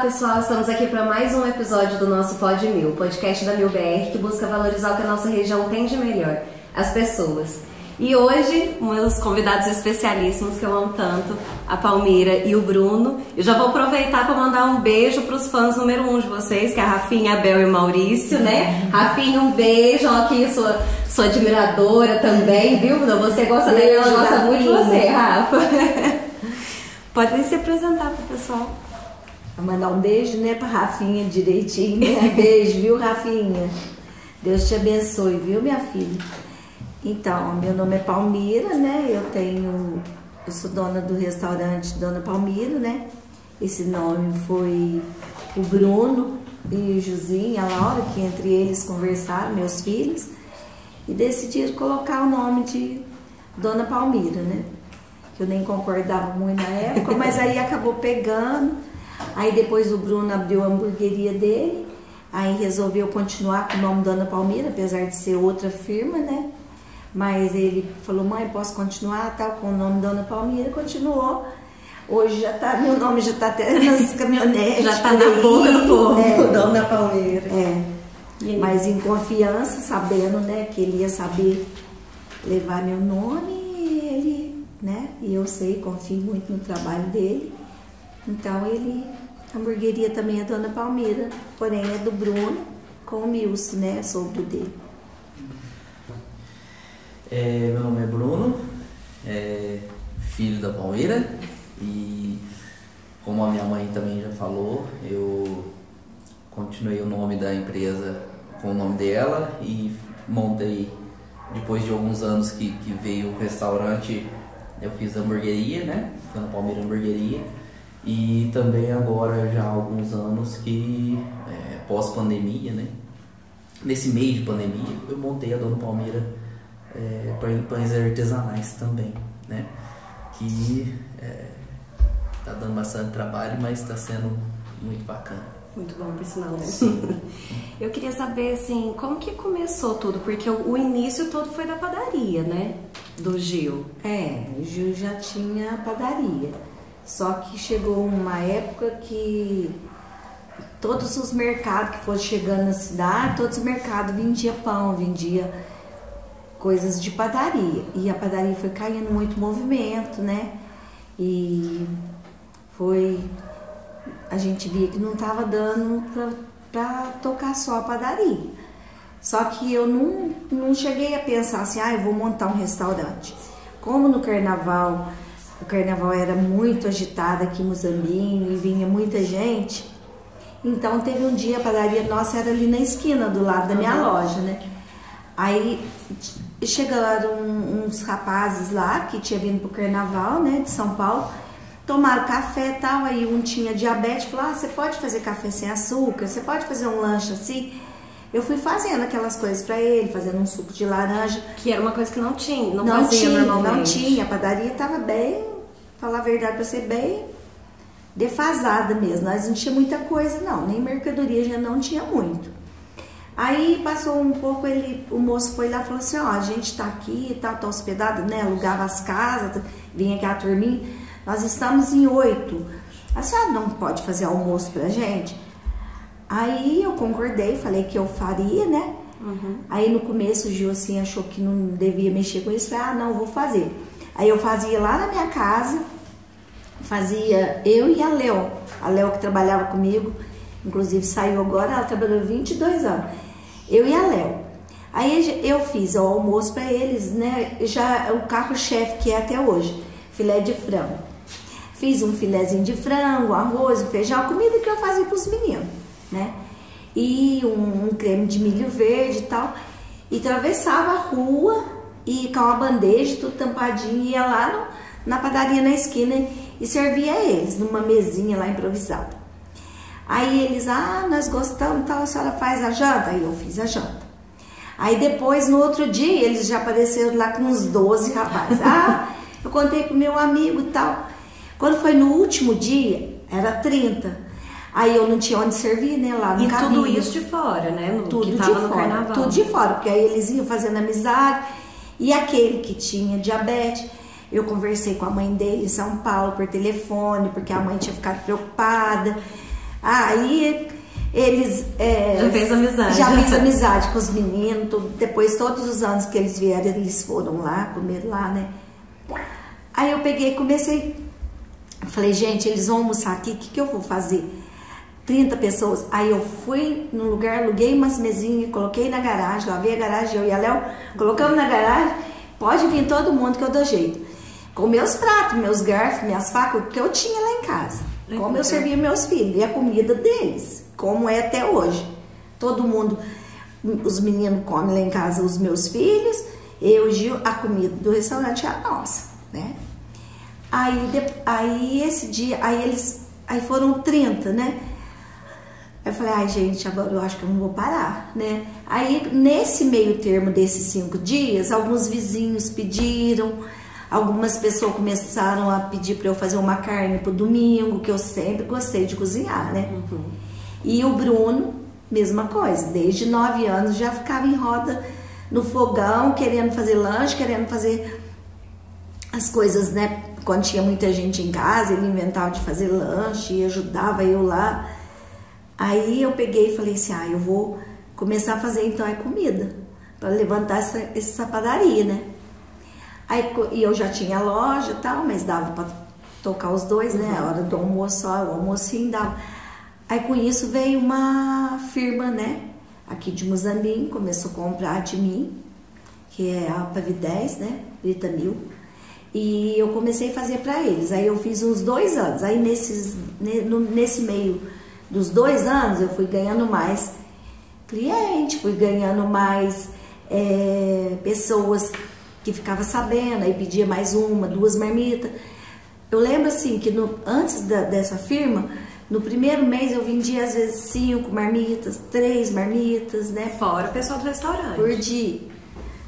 pessoal, estamos aqui para mais um episódio do nosso Pod Mil, podcast da Mil BR, que busca valorizar o que a nossa região tem de melhor, as pessoas. E hoje, meus convidados especialíssimos que eu amo tanto, a Palmira e o Bruno. Eu já vou aproveitar para mandar um beijo para os fãs número 1 de vocês, que é a Rafinha, a Bel e o Maurício, né? Rafinha, um beijo, aqui sua admiradora também, viu? Você gosta dele, ela gosta muito de você, Rafa. Podem se apresentar pro pessoal. Vou mandar um beijo, né, pra Rafinha direitinho, né? Beijo, viu, Rafinha? Deus te abençoe, viu, minha filha? Então, meu nome é Palmira, né? Eu sou dona do restaurante Dona Palmira, né? Esse nome foi o Bruno e o Josinho, a Laura, que entre eles conversaram, meus filhos, e decidiram colocar o nome de Dona Palmira, né? Que eu nem concordava muito na época, mas aí acabou pegando. Aí depois o Bruno abriu a hamburgueria dele, aí resolveu continuar com o nome Dona Palmira, apesar de ser outra firma, né? Mas ele falou, mãe, posso continuar tal, com o nome Dona Palmira, continuou. Hoje já tá, meu nome já tá até nas caminhonetes. Já tá na boca do povo, Dona Palmira. Mas em confiança, sabendo, né, que ele ia saber levar meu nome, ele, né, e eu sei, confio muito no trabalho dele. Então a hamburgueria também é Dona Palmira, porém é do Bruno com o Milson, né, sogro dele. Meu nome é Bruno, filho da Palmira, e como a minha mãe também já falou, eu continuei o nome da empresa com o nome dela e montei, depois de alguns anos que veio o restaurante, eu fiz a hamburgueria, né, Dona Palmira Hamburgueria, e também agora já há alguns anos que, pós-pandemia, né, nesse meio de pandemia, eu montei a Dona Palmira pães artesanais também, né? Que tá dando bastante trabalho, mas está sendo muito bacana. Muito bom, por sinal, né? Sim. Eu queria saber, assim, como que começou tudo? Porque o início todo foi da padaria, né? Do Gil. O Gil já tinha padaria. Só que chegou uma época que todos os mercados que foram chegando na cidade, todos os mercados vendiam pão, vendia coisas de padaria, e a padaria foi caindo muito movimento, né? E a gente via que não estava dando para tocar só a padaria. Só que eu não cheguei a pensar assim, eu vou montar um restaurante. Como no carnaval, o carnaval era muito agitado aqui em Muzambinho e vinha muita gente, então teve um dia, a padaria nossa era ali na esquina, do lado da minha loja, né? Aí chegaram uns rapazes lá que tinham vindo pro carnaval, né, de São Paulo, tomaram café e tal, aí um tinha diabetes, falou, você pode fazer café sem açúcar, você pode fazer um lanche assim? Eu fui fazendo aquelas coisas para ele, fazendo um suco de laranja. Que era uma coisa que não tinha, não fazia normalmente. Não tinha, a padaria tava bem, falar a verdade para ser bem defasada mesmo, nós não tinha muita coisa não, nem mercadoria já não tinha muito. Aí passou um pouco, o moço foi lá e falou assim, a gente tá aqui e tá hospedado, né, alugava as casas, vinha aqui a turminha, nós estamos em 8, a senhora não pode fazer almoço pra gente? Aí eu concordei, falei que eu faria, né, Aí no começo o Gil assim achou que não devia mexer com isso, falei, não, vou fazer. Aí eu fazia lá na minha casa, fazia eu e a Léo que trabalhava comigo, inclusive saiu agora, ela trabalhou 22 anos. Eu e a Léo. Aí eu fiz o almoço para eles, né? Já o carro-chefe que é até hoje, filé de frango. Fiz um filézinho de frango, arroz, feijão, a comida que eu fazia para os meninos, né? E um creme de milho verde e tal. E atravessava a rua e com uma bandeja, tudo tampadinho, ia lá na padaria na esquina e servia a eles numa mesinha lá improvisada. Aí eles, nós gostamos, tal, a senhora faz a janta? Aí eu fiz a janta. Aí depois, no outro dia, eles já apareceram lá com uns 12 rapazes. Eu contei pro meu amigo e tal. Quando foi no último dia, era 30. Aí eu não tinha onde servir, né, lá no E cabine. tudo isso de fora, né? Tudo que de tava no fora, carnaval. tudo de fora, porque aí eles iam fazendo amizade. E aquele que tinha diabetes, eu conversei com a mãe dele em São Paulo por telefone, porque a mãe tinha ficado preocupada. Aí eles... já fez amizade. Já fiz amizade com os meninos. Depois, todos os anos que eles vieram, eles foram lá, comer lá, né? Aí eu peguei e comecei... Falei, gente, eles vão almoçar aqui, o que eu vou fazer? 30 pessoas. Aí eu fui no lugar, aluguei umas mesinhas, coloquei na garagem, lavei a garagem, eu e a Léo, colocamos na garagem, pode vir todo mundo que eu dou jeito. Com meus pratos, meus garfos, minhas facas, o que eu tinha lá em casa. Como eu servia meus filhos, e a comida deles, como é até hoje. Todo mundo, os meninos comem lá em casa, os meus filhos, eu e Gil, a comida do restaurante é a nossa, né? Aí esse dia, aí foram 30, né? Eu falei, ai gente, agora eu acho que eu não vou parar, né? Aí nesse meio termo desses 5 dias, alguns vizinhos pediram, algumas pessoas começaram a pedir para eu fazer uma carne pro domingo, que eu sempre gostei de cozinhar, né? Uhum. E o Bruno, mesma coisa, desde 9 anos já ficava em roda no fogão, querendo fazer lanche, querendo fazer as coisas, né? Quando tinha muita gente em casa, ele inventava de fazer lanche e ajudava eu lá. Aí eu peguei e falei assim, eu vou começar a fazer então a comida, para levantar essa padaria, né? Aí, e eu já tinha loja e tal, mas dava para tocar os dois, né? A hora do almoço, só o almocinho dava. Aí com isso veio uma firma, né? Aqui de Muzambinho, começou a comprar de mim, que é a Pavi10, né? Brita Mil. E eu comecei a fazer para eles. Aí eu fiz uns 2 anos. Aí nesse meio dos 2 anos eu fui ganhando mais cliente, fui ganhando mais pessoas que ficavam sabendo, aí pedia mais 1, 2 marmitas. Eu lembro assim que antes dessa firma, no primeiro mês eu vendia às vezes 5 marmitas, 3 marmitas, né? Fora o pessoal do restaurante. Por dia.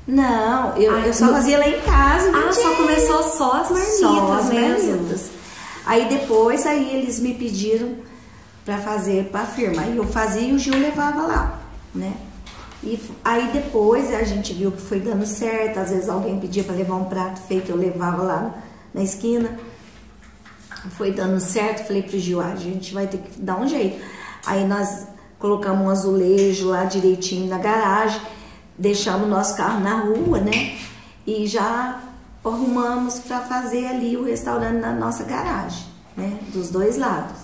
Não, eu só fazia lá em casa. Só começou só as marmitas só as mesmo. Marmitas. Aí depois eles me pediram para fazer para a firma. Aí eu fazia e o Gil levava lá, né? E aí depois a gente viu que foi dando certo. Às vezes alguém pedia para levar um prato feito, eu levava lá na esquina. Foi dando certo, falei pro Gil, a gente vai ter que dar um jeito. Aí nós colocamos um azulejo lá direitinho na garagem, deixamos o nosso carro na rua, né? E já arrumamos para fazer ali o restaurante na nossa garagem, né? Dos 2 lados.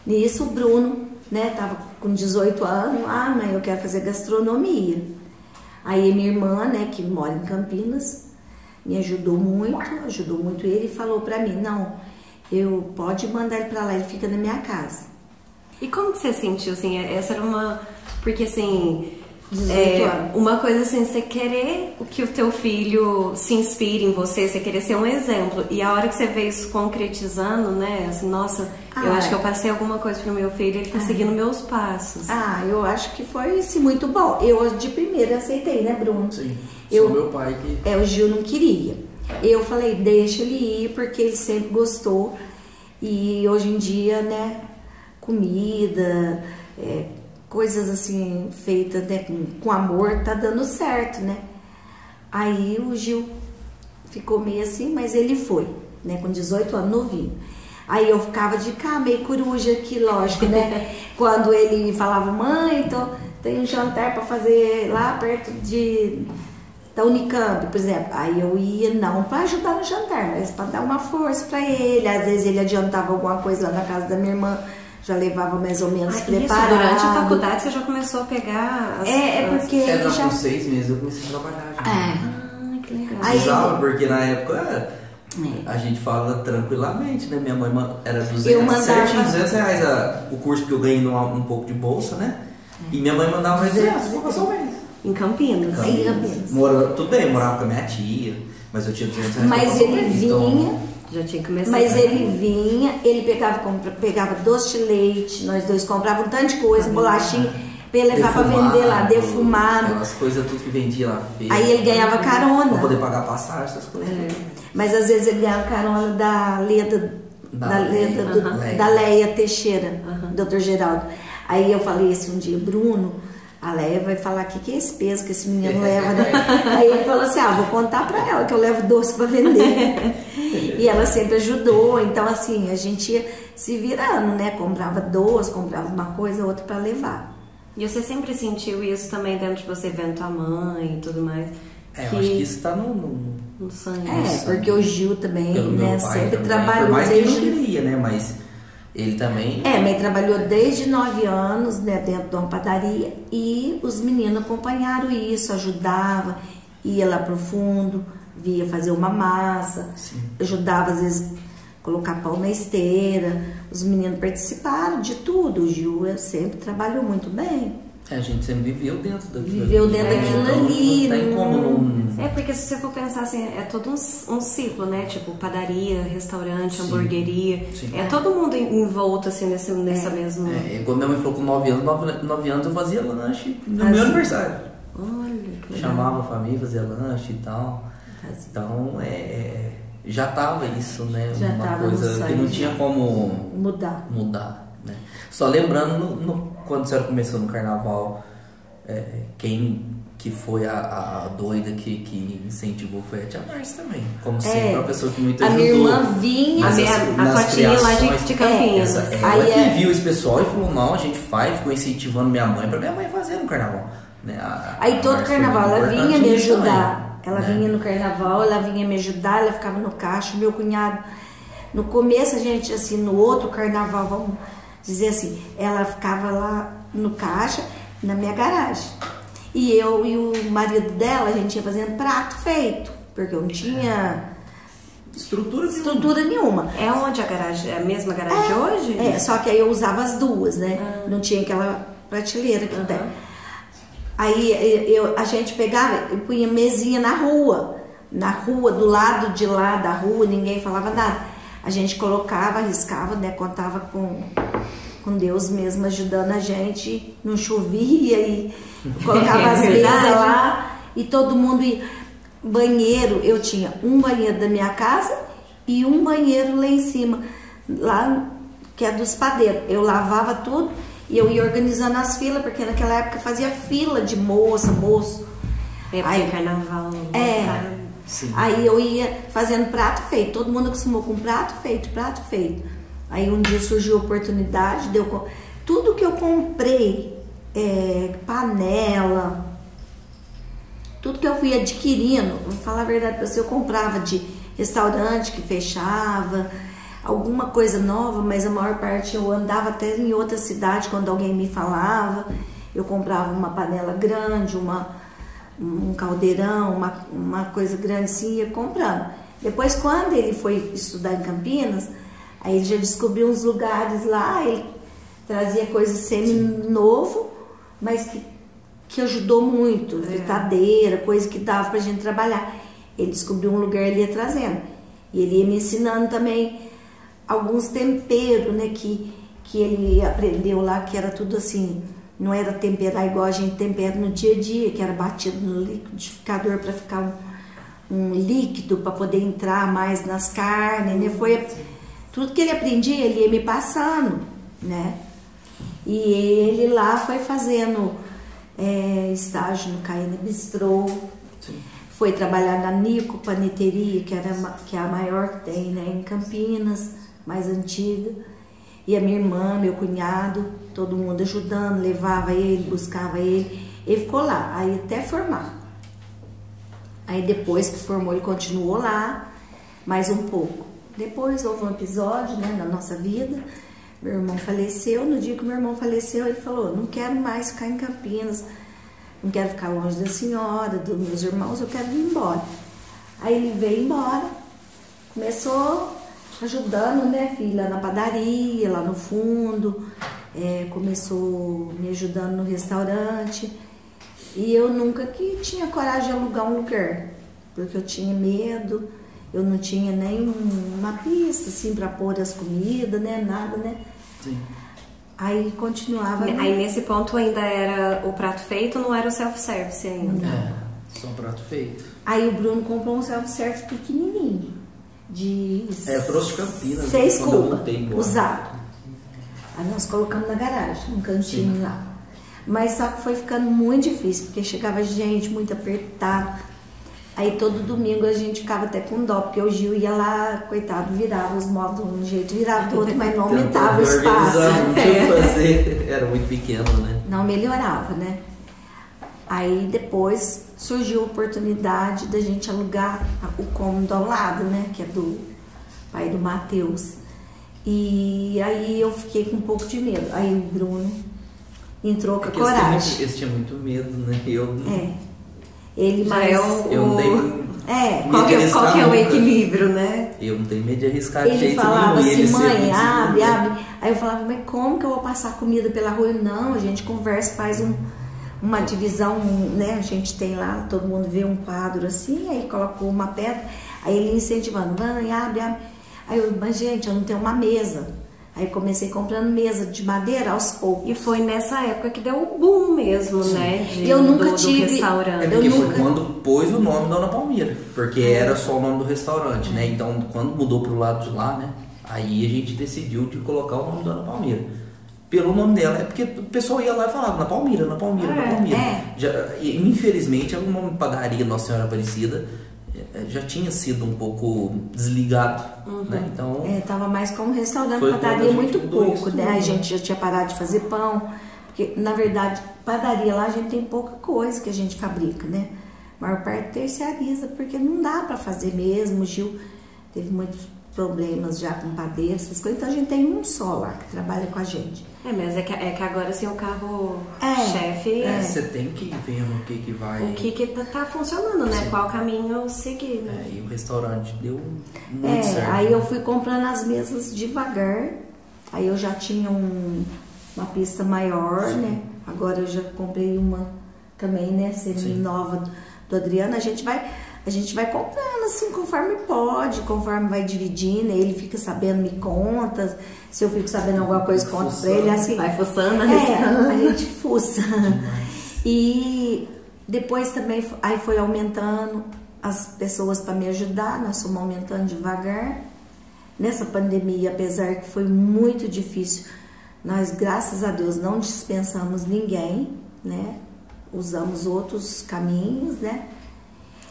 Nisso o Bruno, né? Tava com 18 anos, mãe, eu quero fazer gastronomia. Aí minha irmã, né? Que mora em Campinas, me ajudou muito ele e falou para mim, não, eu pode mandar ele para lá, ele fica na minha casa. E como que você sentiu, assim, essa era uma... Porque, assim, 18 anos. Uma coisa assim, você querer que o teu filho se inspire em você, você querer ser um exemplo. E a hora que você vê isso concretizando, né, assim, nossa, eu acho que eu passei alguma coisa pro meu filho, ele tá seguindo meus passos. Eu acho que foi, assim, muito bom. Eu, de primeira, aceitei, né, Bruno? Sim, sou meu pai que... o Gil não queria. Eu falei, deixa ele ir, porque ele sempre gostou. E hoje em dia, né, comida, coisas assim, feitas, né, com amor, tá dando certo, né? Aí o Gil ficou meio assim, mas ele foi, né, com 18 anos, novinho. Aí eu ficava de cá, meio coruja aqui, lógico, né? Quando ele falava, mãe, tem um jantar para fazer lá perto da Unicamp, por exemplo. Aí eu ia não para ajudar no jantar, mas para dar uma força para ele. Às vezes ele adiantava alguma coisa lá na casa da minha irmã, já levava mais ou menos preparado. Isso, durante a faculdade você já começou a pegar porque ele já... com 6 meses eu comecei a trabalhar. Que legal. Precisava, porque na época a gente fala tranquilamente, né? Minha mãe era 200, certinho, 200 reais o curso que eu ganhei um pouco de bolsa, né? E minha mãe mandava 200 pra passar o mês. Em Campinas. Em Campinas. Tudo bem, eu morava com a minha tia, mas eu tinha 200 reais. Mas ele vinha, já tinha que começar. Mas ele vinha, ele pegava doce de leite, nós dois comprávamos um tanto de coisa, bolachinha, pra ele levar pra vender lá, defumado. Aquelas coisas tudo que vendia lá. Aí ele ganhava carona. Pra poder pagar passagem, essas coisas. Mas às vezes ele ganhava carona da Leia Teixeira, Dr. Geraldo. Aí eu falei assim um dia, Bruno, A Leia vai falar, que é esse peso que esse menino leva, né? Aí ele falou assim, vou contar pra ela que eu levo doce pra vender. E ela sempre ajudou, então assim, a gente ia se virando, né? Comprava doce, comprava uma coisa, outra pra levar. E você sempre sentiu isso também dentro de você, vendo tua mãe e tudo mais? Eu acho que isso tá no sangue. Porque o Gil também, né, sempre também. trabalhou. Por mais desde... que ele não queria, né? Mas ele também... mas trabalhou desde 9 anos, né, dentro de uma padaria, e os meninos acompanharam isso, ajudavam, ia lá pro fundo, via fazer uma massa, ajudava às vezes colocar pão na esteira. Os meninos participaram de tudo. O Gil sempre trabalhou muito bem. A gente sempre viveu dentro daquilo. Viveu dentro daquilo ali. Não tem como não... Porque se você for pensar assim, é todo um ciclo, né? Tipo, padaria, restaurante, hamburgueria. Sim. É todo mundo envolto, assim, nessa mesma... Igual minha mãe falou, com 9 anos eu fazia lanche no meu aniversário. Olha, que legal. Chamava a família, fazia lanche e tal. Então, já tava isso, né? Já uma tava coisa que não tinha como mudar, né? Só lembrando, quando a senhora começou no carnaval, quem que foi a doida que incentivou foi a tia Márcia também. Como sempre, uma pessoa que muito ajudou. A minha irmã vinha... A Cotinha lá de Campinas. Ela que viu esse pessoal e falou, não, a gente faz, ficou incentivando minha mãe, pra minha mãe fazer no carnaval. Né? Aí todo carnaval ela vinha me ajudar. Ela né? vinha no carnaval, ela vinha me ajudar, ela ficava no caixa. Meu cunhado, no começo a gente, assim, no outro carnaval, vamos dizer assim, ela ficava lá no caixa, na minha garagem. E eu e o marido dela, a gente ia fazendo prato feito, porque eu não tinha estrutura nenhuma. É onde a garagem, é a mesma garagem de hoje? Só que aí eu usava as duas, né? Não tinha aquela prateleira que tem. Aí a gente pegava e punha mesinha na rua, do lado de lá da rua, ninguém falava nada. A gente colocava, arriscava, né? Contava com Deus mesmo ajudando a gente, não chovia e colocava as mesas lá e todo mundo ia. Banheiro, eu tinha um banheiro da minha casa e um banheiro lá em cima, lá que é dos padeiros. Eu lavava tudo e eu ia organizando as filas, porque naquela época fazia fila de moço. Aí carnaval. Aí eu ia fazendo prato feito, todo mundo acostumou com prato feito. Aí um dia surgiu a oportunidade, tudo que eu comprei, panela, tudo que eu fui adquirindo, vou falar a verdade pra você, eu comprava de restaurante que fechava, alguma coisa nova, mas a maior parte eu andava até em outra cidade quando alguém me falava. Eu comprava uma panela grande, um caldeirão, uma coisa grande assim, ia comprando. Depois, quando ele foi estudar em Campinas, aí ele já descobriu uns lugares lá, ele trazia coisa semi-novo, mas que ajudou muito, fritadeira, coisa que dava pra gente trabalhar. Ele descobriu um lugar, ele ia trazendo. E ele ia me ensinando também alguns temperos, né, que ele aprendeu lá, que era tudo assim, não era temperar igual a gente tempera no dia a dia, que era batido no liquidificador para ficar um líquido para poder entrar mais nas carnes, né? Foi tudo que ele aprendia, ele ia me passando, né? E ele lá foi fazendo estágio no Caína Bistrô, foi trabalhar na Nico Paneteria, que é a maior que tem, né, em Campinas, mais antiga. E a minha irmã, meu cunhado, todo mundo ajudando, levava ele, buscava ele. Ele ficou lá, aí até formar. Aí depois que formou, ele continuou lá, mais um pouco. Depois houve um episódio, né, na nossa vida. Meu irmão faleceu. No dia que meu irmão faleceu, ele falou: não quero mais ficar em Campinas, não quero ficar longe da senhora, dos meus irmãos, eu quero ir embora. Aí ele veio embora, começou ajudando, né, filha, na padaria, lá no fundo, começou me ajudando no restaurante. E eu nunca que tinha coragem de alugar um lugar, porque eu tinha medo, eu não tinha nem uma pista assim para pôr as comidas, né, nada, né. Sim. Aí continuava. Aí nesse ponto ainda era o prato feito, não era o self-service ainda? Só prato feito. Aí o Bruno comprou um self-service pequenininho, de trouxe de Campinas, 6 quando eu cubas, voltei embora. usado. Aí nós colocamos na garagem, num cantinho lá. Mas só que foi ficando muito difícil, porque chegava gente muito apertado. Aí todo domingo a gente ficava até com dó, porque o Gil ia lá, coitado, virava os móveis de um jeito, virava do outro, mas não aumentava o espaço. Não tinha o que fazer, era muito pequeno, né? Não melhorava, né? Aí depois surgiu a oportunidade da gente alugar o cômodo ao lado, né? Que é do pai do Matheus. E aí eu fiquei com um pouco de medo. Aí o Bruno entrou com a coragem. Eles tinham muito medo, né? Ele Já mais... Eu não tenho... Qual que é o equilíbrio, né? Eu não tenho medo de arriscar de Ele jeito falava nenhum. assim, mãe, sempre abre. Aí eu falava, mas como que eu vou passar comida pela rua? Não, a gente conversa, faz uma divisão, né? A gente tem lá, todo mundo vê um quadro assim, aí colocou uma pedra, aí ele incentivando, mãe, abre. Aí eu, mas gente, eu não tenho uma mesa. Aí comecei comprando mesa de madeira aos poucos. E foi nessa época que deu o boom mesmo, né? Eu nunca do tive... restaurante. Porque foi quando pôs o nome Dona Palmira, porque era só o nome do restaurante, né? Então, quando mudou pro lado de lá, né? Aí a gente decidiu de colocar o nome Dona Palmira. Pelo nome dela, é porque o pessoal ia lá e falava na Palmira. Na Palmira. Infelizmente, o nome padaria Nossa Senhora Aparecida já tinha sido um pouco desligado, né? Então... tava mais como restaurante, padaria muito pouco, né? A gente já tinha parado de fazer pão, porque, na verdade, padaria lá a gente tem pouca coisa que a gente fabrica, né? A maior parte terceiriza, porque não dá para fazer mesmo. O Gil teve muitos problemas já com padeiro, essas coisas, então a gente tem um só lá que trabalha com a gente. Mas é que agora assim o carro-chefe... Você tem que ir vendo o que vai... O que tá funcionando, né? Sim. Qual caminho seguir, né? E o restaurante deu muito certo. Aí eu fui comprando as mesas devagar, aí eu já tinha uma pista maior, sim, né? Agora eu já comprei uma também, né? Semi-nova do Adriano. A gente vai comprando assim, conforme pode, conforme vai dividindo, ele fica sabendo, me conta, se eu fico sabendo alguma coisa, conto pra ele, assim. Vai fuçando, a gente fuça. E depois também, aí foi aumentando as pessoas para me ajudar, nós fomos aumentando devagar. Nessa pandemia, apesar que foi muito difícil, nós, graças a Deus, não dispensamos ninguém, né? Usamos outros caminhos, né?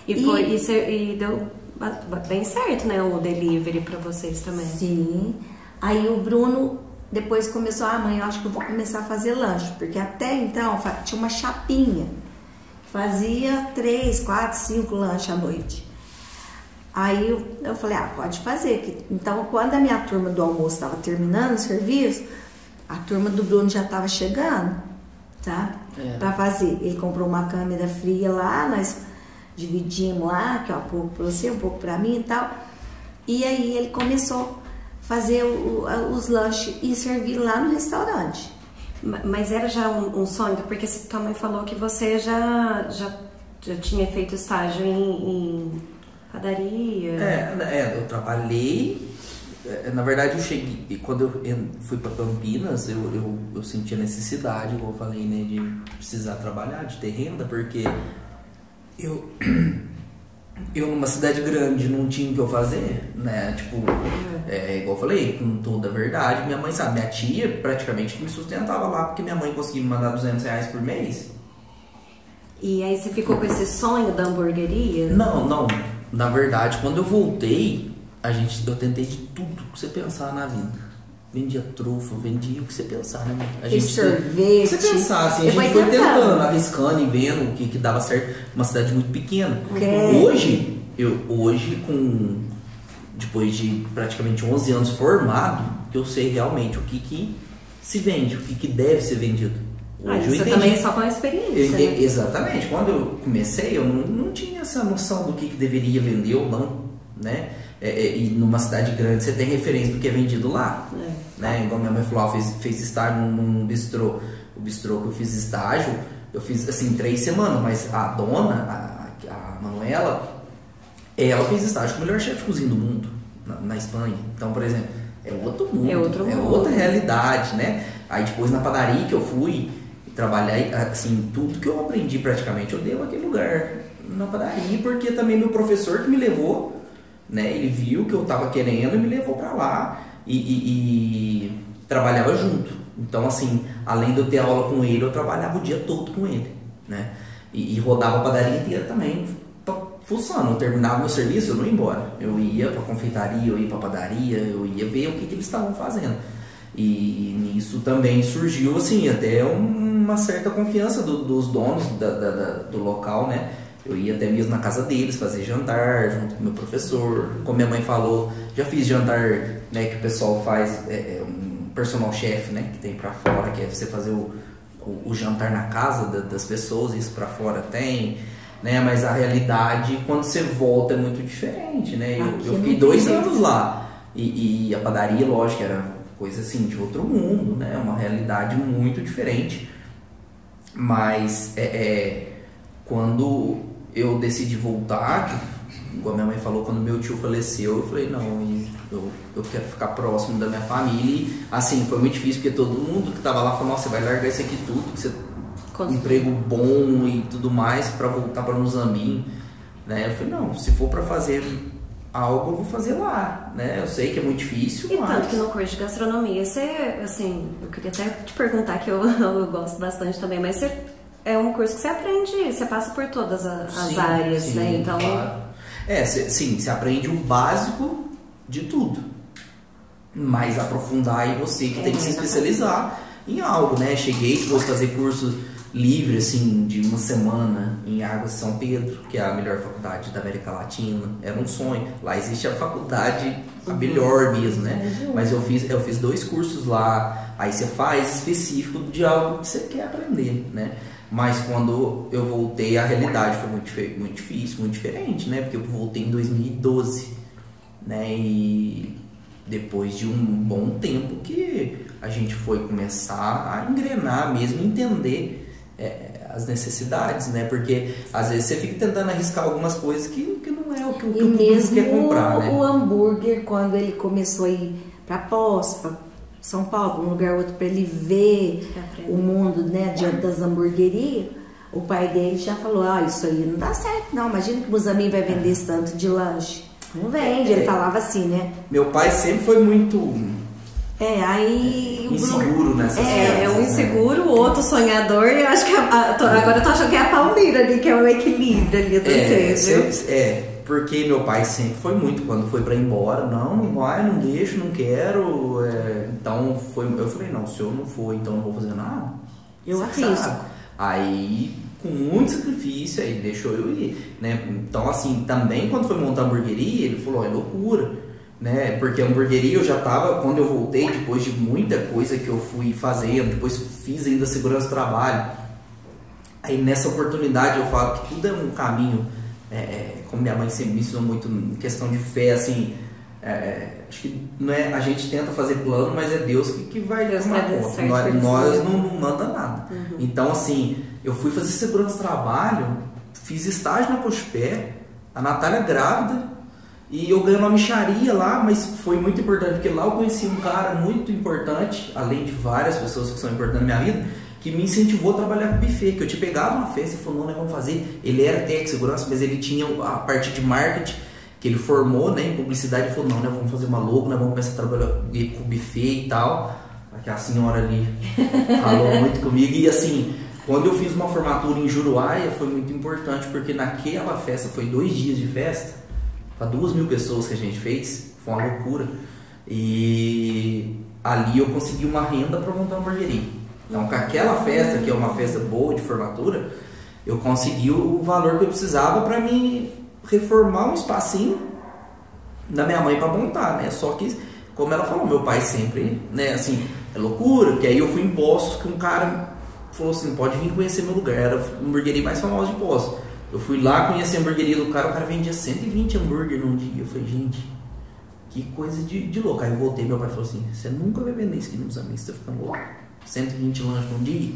E deu bem certo, né? O delivery para vocês também. Sim. Aí o Bruno depois começou, mãe, eu acho que eu vou começar a fazer lanche, porque até então tinha uma chapinha, fazia 3, 4, 5 lanches à noite. Aí eu falei, pode fazer. Então, quando a minha turma do almoço estava terminando o serviço, a turma do Bruno já estava chegando, tá? Para fazer. Ele comprou uma câmera fria lá, nós dividimos lá, que é um pouco para você, um pouco para mim e tal. E aí ele começou a fazer os lanches e servir lá no restaurante. Mas era já um sonho, porque você também falou que você já tinha feito estágio em padaria. Eu trabalhei. Na verdade, eu cheguei. Quando eu fui para Campinas, eu senti a necessidade, como eu falei, né, de precisar trabalhar, de ter renda, porque eu numa cidade grande não tinha o que eu fazer, né? Tipo, igual eu falei, com toda a verdade, minha mãe sabe, minha tia praticamente me sustentava lá, porque minha mãe conseguia me mandar R$200 por mês. E aí você ficou com esse sonho da hamburgueria? Não. Na verdade, quando eu voltei, eu tentei de tudo que você pensar na vida. Vendia trufa, vendia o que você pensar, né? Sorvete. Você pensar, assim, a gente foi tentando, arriscando e vendo o que dava certo. Uma cidade muito pequena. Hoje, depois de praticamente 11 anos formado, que eu sei realmente o que se vende, o que deve ser vendido. Hoje você também só com a experiência, né? Exatamente. Quando eu comecei, eu não tinha essa noção do que deveria vender ou não, né? E numa cidade grande você tem referência do que é vendido lá, né? Igual minha mãe falou, fez estágio num bistrô. O bistrô que eu fiz estágio, eu fiz assim 3 semanas, mas a dona, a Manuela, ela fez estágio com o melhor chefe de cozinha do mundo na Espanha. Então, por exemplo, é outro mundo, é outra realidade, né? Aí depois na padaria que eu fui trabalhar, assim, tudo que eu aprendi praticamente eu devo aquele lugar na padaria, porque também meu professor que me levou, né, ele viu que eu tava querendo e me levou para lá e trabalhava junto. Então, assim, além de eu ter aula com ele, eu trabalhava o dia todo com ele, né? E rodava a padaria inteira também, fuçando. Eu terminava meu serviço, eu não ia embora. Eu ia pra confeitaria, eu ia pra padaria, eu ia ver o que eles estavam fazendo. E nisso também surgiu, assim, até uma certa confiança dos donos do local, né? Eu ia até mesmo na casa deles fazer jantar junto com o meu professor. Como minha mãe falou, já fiz jantar, né, que o pessoal faz, um personal chef, né, que tem pra fora, que é você fazer o jantar na casa das pessoas, isso pra fora tem, né? Mas a realidade, quando você volta, é muito diferente, né? Eu fiquei 2 anos lá e a padaria, lógico, era coisa assim de outro mundo, né? Uma realidade muito diferente. Mas quando eu decidi voltar, que, igual minha mãe falou, quando meu tio faleceu, eu falei, não, eu quero ficar próximo da minha família. E, assim, foi muito difícil, porque todo mundo que estava lá falou, nossa, você vai largar isso aqui tudo, que você um emprego bom e tudo mais, para voltar para Muzambinho, né? Eu falei, não, se for para fazer algo, eu vou fazer lá, né? Eu sei que é muito difícil, e mas... tanto que no curso de gastronomia, você, assim, eu queria até te perguntar, que eu gosto bastante também, mas você, é um curso que você aprende, você passa por todas as áreas, sim, né? Então... Claro. Sim, você aprende o básico de tudo, mas aprofundar aí você que tem que se especializar em algo, né? Cheguei, vou fazer curso livre, assim, de uma semana em Águas de São Pedro, que é a melhor faculdade da América Latina. Era um sonho. Lá existe a faculdade, a melhor mesmo, né? Mas eu fiz 2 cursos lá. Aí você faz específico de algo que você quer aprender, né? Mas quando eu voltei, a realidade foi muito difícil, muito diferente, né? Porque eu voltei em 2012, né? E depois de um bom tempo que a gente foi começar a engrenar mesmo, entender as necessidades, né? Porque às vezes você fica tentando arriscar algumas coisas que não é o que o público quer comprar, né? O hambúrguer, quando ele começou a ir para Poços, para São Paulo, um lugar outro, para ele ver o mundo, né, diante das hamburguerias, o pai dele já falou, isso aí não dá certo não, imagina que o Muzambinho vai vender esse tanto de lanche. Não vende, ele falava assim, né? Meu pai sempre foi muito... aí... inseguro nessas coisas, um inseguro, o outro sonhador, e eu acho que agora eu tô achando que é a Palmira ali, que é o equilíbrio ali do vocês, viu? Porque meu pai sempre foi muito, quando foi pra ir embora, não vai, não deixo, não quero, então eu falei, não, se eu não for, então não vou fazer nada. Eu arrisco. Aí, com muito sacrifício, aí deixou eu ir, né? Então, assim, também quando foi montar a hamburgueria, ele falou, é loucura, né? Porque a hamburgueria eu já tava, quando eu voltei, depois de muita coisa que eu fui fazendo, depois fiz ainda segurança do trabalho. Aí nessa oportunidade eu falo que tudo é um caminho, como minha mãe sempre me ensinou muito em questão de fé, assim, acho que não é, a gente tenta fazer plano, mas é Deus que vai tomar conta. Nós não manda nada. Uhum. Então, assim, eu fui fazer segurança do trabalho, fiz estágio na Puxpé, a Natália grávida, e eu ganhei uma mixaria lá, mas foi muito importante, porque lá eu conheci um cara muito importante, além de várias pessoas que são importantes na minha vida, que me incentivou a trabalhar com buffet, que eu tinha pegado uma festa e falou, não, nós vamos fazer. Ele era técnico de segurança, mas ele tinha a parte de marketing, que ele formou, né, em publicidade, e falou, não, nós vamos fazer uma logo, nós vamos começar a trabalhar com buffet e tal. Aquela senhora ali falou muito comigo, e assim, quando eu fiz uma formatura em Juruáia, foi muito importante, porque naquela festa, foi 2 dias de festa, para 2.000 pessoas que a gente fez, foi uma loucura, e ali eu consegui uma renda para montar uma hamburgueria. Então, com aquela festa, que é uma festa boa de formatura, eu consegui o valor que eu precisava para me reformar um espacinho da minha mãe para montar, né? Só que, como ela falou, meu pai sempre, né, assim, é loucura, porque aí eu fui em Poços, que um cara falou assim, pode vir conhecer meu lugar, era a hamburgueria mais famosa de Poços. Eu fui lá conhecer a hamburgueria do cara, o cara vendia 120 hambúrguer num dia. Eu falei, gente, que coisa de louco. Aí eu voltei, meu pai falou assim, você nunca vai vender isso aqui nos amigos, você tá ficando louco. 120 lanches num dia.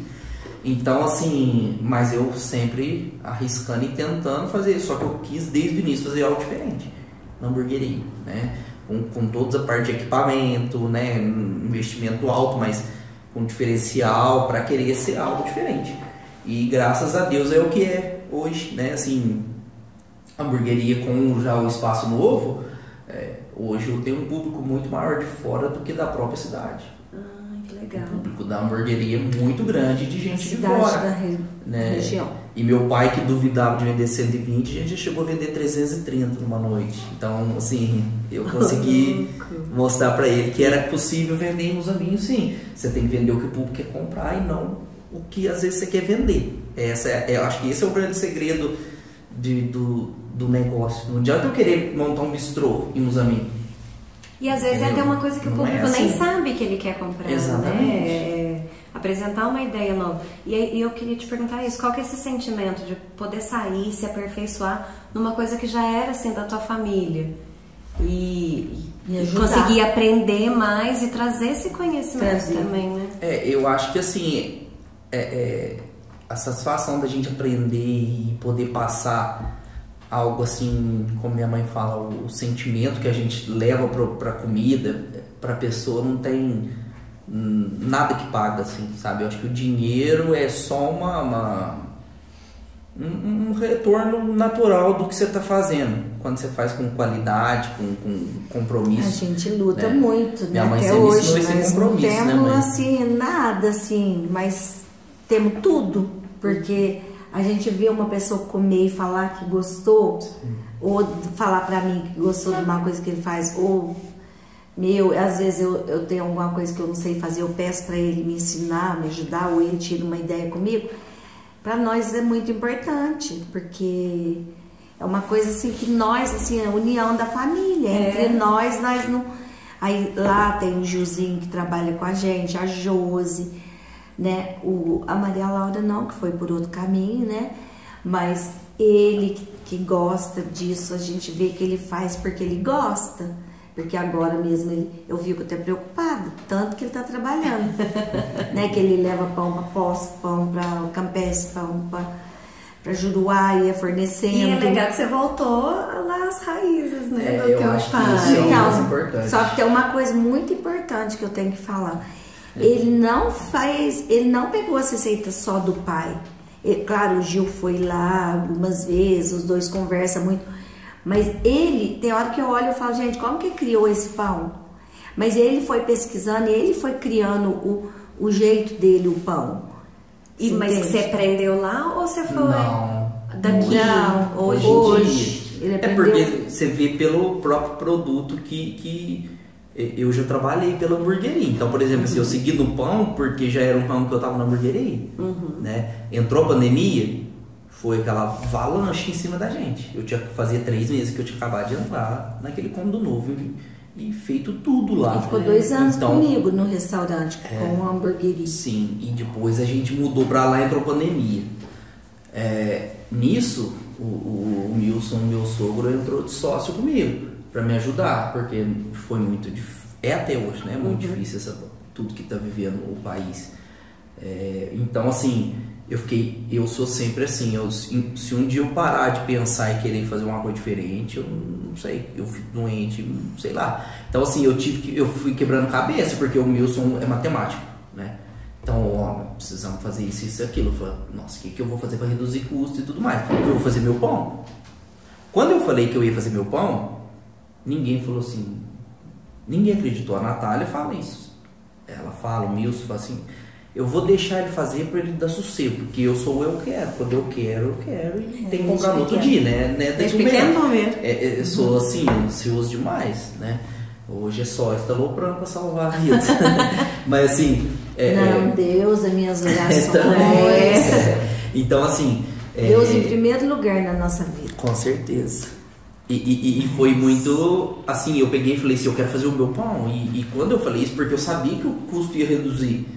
Então, assim, mas eu sempre arriscando e tentando fazer isso. Só que eu quis desde o início fazer algo diferente na hamburgueria, né? Com toda a parte de equipamento, né? Investimento alto, mas com diferencial para querer ser algo diferente. E graças a Deus é o que é hoje, né? Assim, a hamburgueria com já o espaço novo, hoje eu tenho um público muito maior de fora do que da própria cidade. Que legal. O público da hamburgueria é muito grande de gente de Cidade fora. da Né? região. E meu pai, que duvidava de vender 120, a gente já chegou a vender 330 numa noite. Então, assim, eu consegui mostrar para ele que era possível vender em Musambi, sim. Você tem que vender o que o público quer comprar e não o que às vezes você quer vender. Eu acho que esse é o grande segredo do negócio. Não adianta eu querer montar um bistrô em Musambi. E às vezes é até uma coisa que o público assim. nem sabe que ele quer comprar, Exatamente. né? Apresentar uma ideia nova. E eu queria te perguntar isso, qual que é esse sentimento de poder sair, se aperfeiçoar numa coisa que já era assim da tua família e conseguir aprender mais e trazer esse conhecimento também, né? Eu acho que assim, a satisfação da gente aprender e poder passar algo assim, como minha mãe fala, o sentimento que a gente leva pra comida, pra pessoa, não tem nada que paga, assim, sabe? Eu acho que o dinheiro é só um retorno natural do que você está fazendo. Quando você faz com qualidade, com compromisso. A gente luta né? muito, né? Minha mãe Até sempre hoje, ensinou esse compromisso, não temos, né, mãe? assim, nada, assim, mas temos tudo, porque a gente vê uma pessoa comer e falar que gostou, ou falar pra mim que gostou de uma coisa que ele faz, ou às vezes eu tenho alguma coisa que eu não sei fazer, eu peço pra ele me ensinar, me ajudar, ou ele tira uma ideia comigo. Pra nós é muito importante, porque é uma coisa assim que nós, assim, a união da família, entre nós não... Aí lá tem o Gilzinho que trabalha com a gente, a Josi, né? A Maria Laura não, que foi por outro caminho, né? Mas ele que gosta disso, a gente vê que ele faz porque ele gosta. Porque agora mesmo eu vi que eu tô preocupada, tanto que ele tá trabalhando, né? Que ele leva pão para Poço, pão para Campestre, pão para Juruá, ia fornecendo. E é legal que você voltou lá às raízes, né? Do eu teu acho pai. que isso é o mais importante. Só que tem uma coisa muito importante que eu tenho que falar. Ele não pegou as receitas só do pai. Claro, o Gil foi lá algumas vezes, os dois conversam muito. Mas ele, tem hora que eu olho e falo, gente, como que criou esse pão? Mas ele foi pesquisando, ele foi criando o jeito dele, o pão. Mas que você aprendeu lá ou você foi daqui? Não, hoje. Ele aprendeu. Porque você vê pelo próprio produto que eu já trabalhei pela hamburgueria. Então, por exemplo, se eu segui no pão, porque já era um ramo que eu estava na hamburgueria, né? Entrou a pandemia, foi aquela avalanche em cima da gente. Eu tinha que fazer 3 meses que eu tinha acabado de entrar naquele cômodo novo e feito tudo lá. Ele ficou 2 anos comigo no restaurante, com a hamburgueria. Sim, e depois a gente mudou pra lá e entrou pandemia. Nisso, o Milson, meu sogro, entrou de sócio comigo pra me ajudar, porque foi muito difícil. É até hoje, né? Muito difícil tudo que tá vivendo o país. Então, assim, eu sou sempre assim, se um dia eu parar de pensar e querer fazer uma coisa diferente, eu não sei, eu fico doente, sei lá. Então assim, eu fui quebrando cabeça, porque o Milson é matemático, né? Então, precisamos fazer isso, isso e aquilo. Eu falei, nossa, o que eu vou fazer para reduzir custo e tudo mais? Eu vou fazer meu pão. Quando eu falei que eu ia fazer meu pão, ninguém falou assim, ninguém acreditou. A Natália fala isso. Ela fala, o Milson fala assim, eu vou deixar ele fazer para ele dar sossego, porque eu quero. Quando eu quero e tem que comprar no outro dia, né? Desde pequeno mesmo. Eu sou assim, ansioso demais, né? Hoje é só aloprando para salvar a vida. Mas assim... Deus, as minhas orações. Então assim... Deus em primeiro lugar na nossa vida. Com certeza. E foi muito assim, eu peguei e falei assim, eu quero fazer o meu pão. E quando eu falei isso, porque eu sabia que o custo ia reduzir.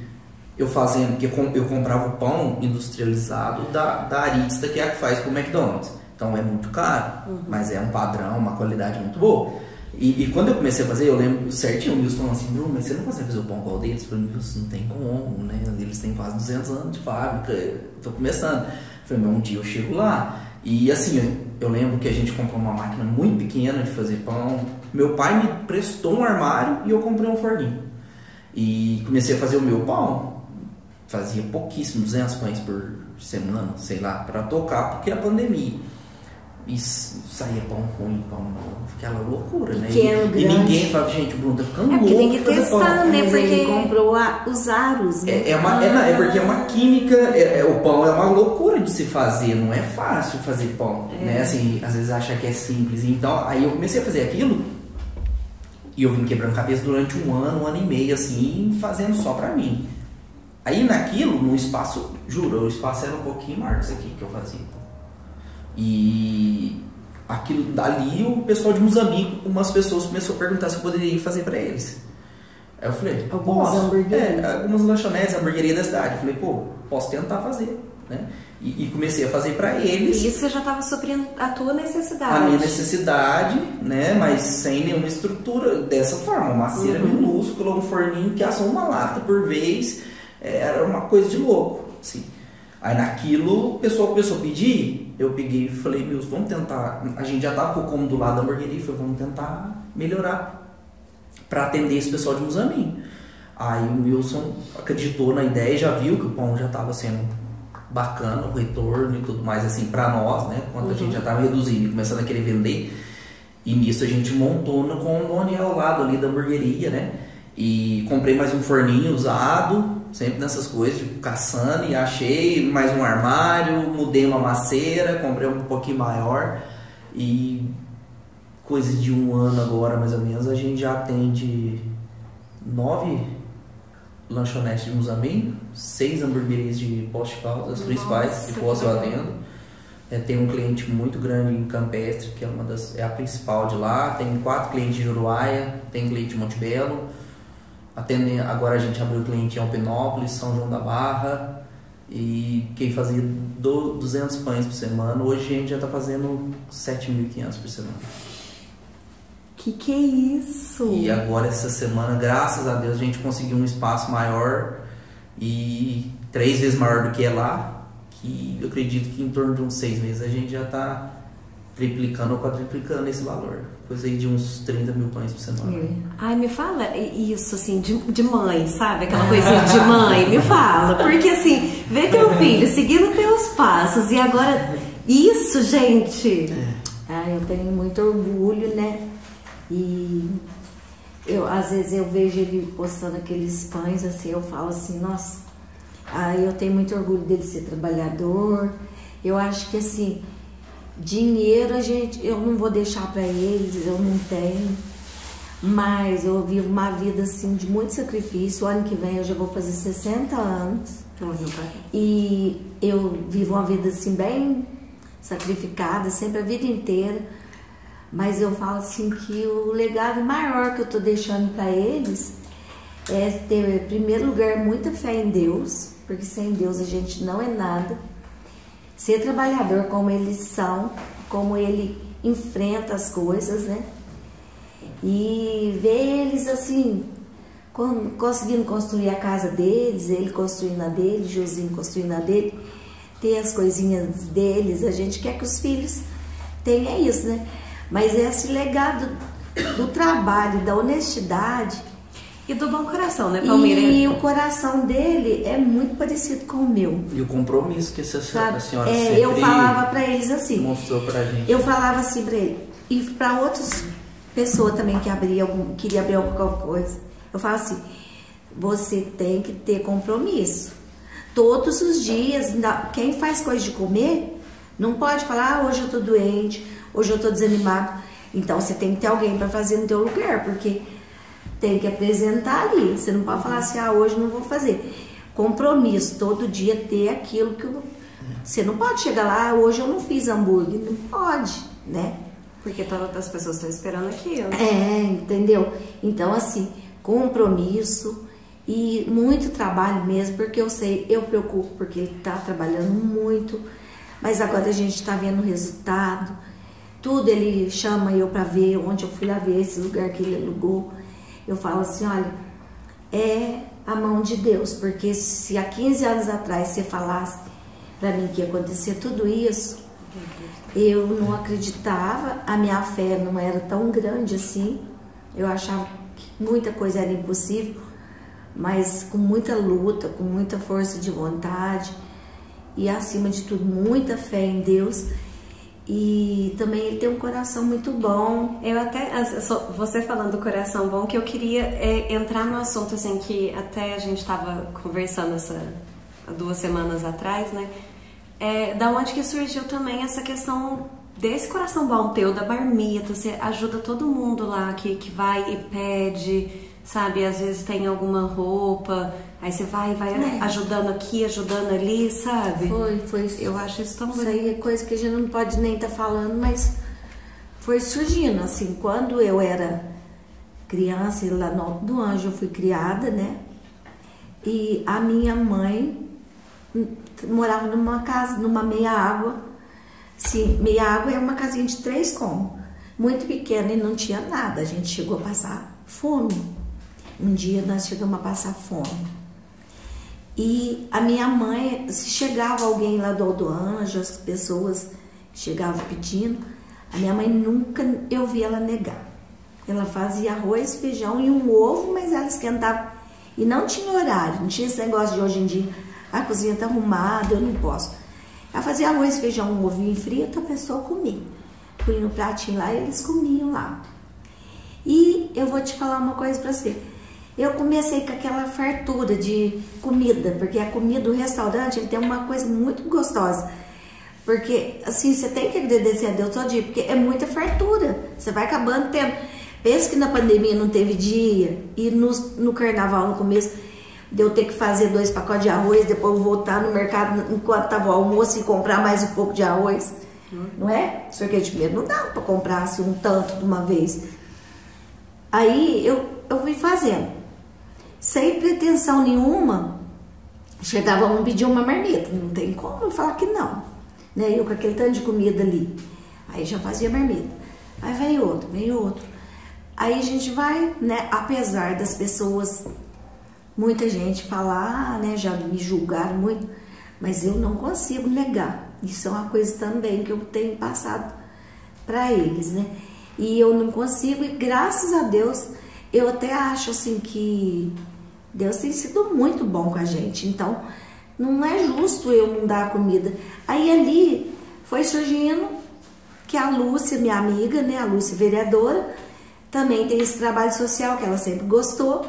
Eu fazendo, porque eu comprava o pão industrializado da Arista, que é a que faz pro McDonald's. Então é muito caro, mas é um padrão, uma qualidade muito boa. E quando eu comecei a fazer, eu lembro certinho, o Wilson falando assim, Bruno, mas você não consegue fazer o pão igual deles? Eu falei, Wilson, não tem como, né? Eles têm quase 200 anos de fábrica, eu tô começando. Eu falei, mas um dia eu chego lá. E assim, eu lembro que a gente comprou uma máquina muito pequena de fazer pão. Meu pai me prestou um armário e eu comprei um forninho. E comecei a fazer o meu pão. Fazia pouquíssimo, 200 pães por semana, sei lá, para tocar, porque é a pandemia. e saía pão ruim, pão bom, aquela loucura, né? E ninguém falava, gente, o Bruno tá ficando louco. Porque tem que testar, né? Porque Porque ele comprou os aros, né? É porque é uma química, o pão é uma loucura de se fazer, não é fácil fazer pão, né? Assim, às vezes acha que é simples. Então, aí eu comecei a fazer aquilo e eu vim quebrando cabeça durante um ano e meio, assim, fazendo só pra mim. Aí naquilo, no espaço, juro, o espaço era um pouquinho maior que isso aqui que eu fazia. E aquilo dali, o pessoal de Moçambique, umas pessoas começaram a perguntar se eu poderia fazer pra eles. Aí eu falei, algumas hamburguerias? Algumas lanchonetes, hamburgueria da cidade. Eu falei, pô, posso tentar fazer, né? E comecei a fazer pra eles. E isso você já estava suprindo a tua necessidade. A minha necessidade, né? Mas sem nenhuma estrutura, dessa forma, uma maceira minúscula, um forninho que assa uma lata por vez, era uma coisa de louco, assim. Aí naquilo, o pessoal começou a pedir, eu peguei e falei, Milson, vamos tentar, a gente já tava com o cômodo do lado da hamburgueria, falei, vamos tentar melhorar para atender esse pessoal de Moçambique. Aí o Milson acreditou na ideia, já viu que o pão já estava sendo bacana, o retorno e tudo mais, assim, para nós, né, quando a gente já estava reduzindo e começando a querer vender, e nisso a gente montou no condomínio ao lado ali da hamburgueria, né, e comprei mais um forninho usado, sempre nessas coisas, tipo, caçando, e achei mais um armário, mudei uma maceira, comprei um pouquinho maior, e coisa de um ano agora, mais ou menos, a gente já atende 9 lanchonetes de Moçambique, 6 hamburguerias de Poços de Caldas, as principais que posso eu atendo. Tem um cliente muito grande em Campestre, que é a principal de lá, tem 4 clientes de Uruguaia, tem cliente de Montebello. Agora a gente abriu cliente em Alpinópolis, São João da Barra, e quem fazia 200 pães por semana, hoje a gente já está fazendo 7.500 por semana. Que é isso? E agora essa semana, graças a Deus, a gente conseguiu um espaço maior e 3 vezes maior do que é lá, que eu acredito que em torno de uns 6 meses a gente já está triplicando ou quadriplicando esse valor. Coisa aí de uns 30 mil pães por semana. Ai, me fala isso, assim, de mãe, sabe? Aquela coisinha de mãe, me fala. Porque, assim, ver teu filho seguindo teus passos e agora isso, gente. Eu tenho muito orgulho, né? E às vezes eu vejo ele postando aqueles pães, assim, eu falo assim, nossa, eu tenho muito orgulho dele ser trabalhador. Eu acho que, assim, dinheiro eu não vou deixar para eles, eu não tenho, mas eu vivo uma vida, assim, de muito sacrifício. O ano que vem eu já vou fazer 60 anos e eu vivo uma vida, assim, bem sacrificada, sempre a vida inteira. Mas eu falo assim que o legado maior que eu tô deixando para eles é ter, em primeiro lugar, muita fé em Deus, porque sem Deus a gente não é nada. Ser trabalhador como eles são, como ele enfrenta as coisas, né? E ver eles assim, conseguindo construir a casa deles, ele construindo a dele, Josinho construindo a dele, ter as coisinhas deles. A gente quer que os filhos tenham isso, né? Mas esse legado do trabalho, da honestidade e do bom coração, né, Palmeira? E o coração dele é muito parecido com o meu. E o compromisso que a senhora sempre eu falava para eles assim, mostrou pra gente. Eu falava assim para ele, e para outras pessoas também que queria abrir alguma coisa, eu falo assim, você tem que ter compromisso. Todos os dias, quem faz coisa de comer, não pode falar, hoje eu tô doente, hoje eu tô desanimado. Então você tem que ter alguém para fazer no teu lugar, porque tem que apresentar ali. Você não pode falar assim, hoje não vou fazer. Compromisso, todo dia ter aquilo que você não pode chegar lá, hoje eu não fiz hambúrguer, não pode, né? Porque todas as pessoas estão esperando aquilo. Entendeu? Então assim, compromisso e muito trabalho mesmo, porque eu sei, eu preocupo porque ele tá trabalhando muito, mas agora a gente tá vendo o resultado. Tudo ele chama eu para ver, onde eu fui lá ver esse lugar que ele alugou. Eu falo assim, olha, é a mão de Deus, porque se há 15 anos atrás você falasse para mim que ia acontecer tudo isso, eu não acreditava, a minha fé não era tão grande assim, eu achava que muita coisa era impossível, mas com muita luta, com muita força de vontade e, acima de tudo, muita fé em Deus, E também ele tem um coração muito bom. Eu até, você falando do coração bom, que eu queria entrar no assunto assim, que até a gente estava conversando há 2 semanas atrás, né? Da onde que surgiu também essa questão desse coração bom teu, da marmita. Você ajuda todo mundo lá que vai e pede, sabe? Às vezes tem alguma roupa, aí você vai ajudando aqui, ajudando ali, sabe? Foi. Eu acho isso tão bonito. Isso aí é coisa que a gente não pode nem estar falando, mas foi surgindo, assim, quando eu era criança, lá no Alto do Anjo eu fui criada, né? E a minha mãe morava numa casa, numa meia água. Sim, meia água é uma casinha de 3 cômodos, muito pequena, e não tinha nada. A gente chegou a passar fome. Um dia nós chegamos a passar fome. E a minha mãe, se chegava alguém lá do Alto do Anjo, as pessoas chegavam pedindo, a minha mãe nunca eu vi ela negar. Ela fazia arroz, feijão e um ovo, mas ela esquentava. E não tinha horário, não tinha esse negócio de hoje em dia, a cozinha tá arrumada, eu não posso. Ela fazia arroz, feijão, um ovinho frito, a pessoa comia. Punha no pratinho lá e eles comiam lá. E eu vou te falar uma coisa pra você. Eu comecei com aquela fartura de comida, porque a comida do restaurante ele tem uma coisa muito gostosa. Porque, assim, você tem que agradecer a Deus todo dia, porque é muita fartura. Você vai acabando tendo. Pensa que na pandemia não teve dia, e no carnaval, no começo, de eu ter que fazer 2 pacotes de arroz, depois voltar no mercado enquanto estava o almoço e comprar mais um pouco de arroz. Não é? Porque de medo não dava para comprar assim, um tanto de uma vez. Aí eu fui fazendo. Sem pretensão nenhuma, chegava um pedir uma marmita. Não tem como eu falar que não. Né? Eu com aquele tanto de comida ali. Aí já fazia marmita. Aí veio outro. Aí a gente vai, né? Apesar das pessoas, muita gente falar, né? Já me julgaram muito, mas eu não consigo negar. Isso é uma coisa também que eu tenho passado para eles, né? E eu não consigo, e graças a Deus, eu até acho assim que Deus tem sido muito bom com a gente. Então, não é justo eu não dar comida. Aí ali foi surgindo que a Lúcia, minha amiga, né? A Lúcia vereadora, também tem esse trabalho social que ela sempre gostou.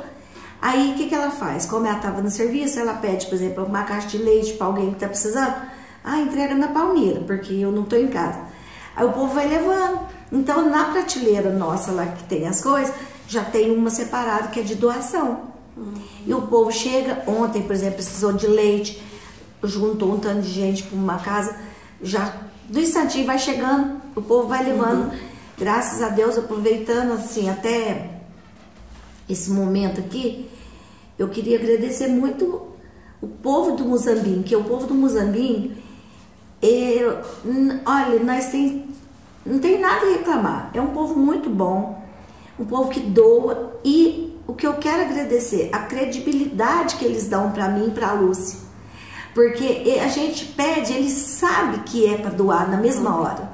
Aí, o que ela faz? Como ela estava no serviço, ela pede, por exemplo, uma caixa de leite para alguém que está precisando. Entrega na Palmeira, porque eu não estou em casa. Aí o povo vai levando. Então, na prateleira nossa lá que tem as coisas, já tem uma separada que é de doação. E o povo chega, ontem, por exemplo, precisou de leite, juntou um tanto de gente para uma casa, já do instantinho vai chegando, o povo vai levando. Graças a Deus, aproveitando assim, até esse momento aqui, eu queria agradecer muito o povo do Muzambinho, que o povo do Muzambinho, olha, não tem nada a reclamar, é um povo muito bom, um povo que doa, e o que eu quero agradecer, a credibilidade que eles dão para mim e para a Lúcia, porque a gente pede, eles sabem que é para doar na mesma hora,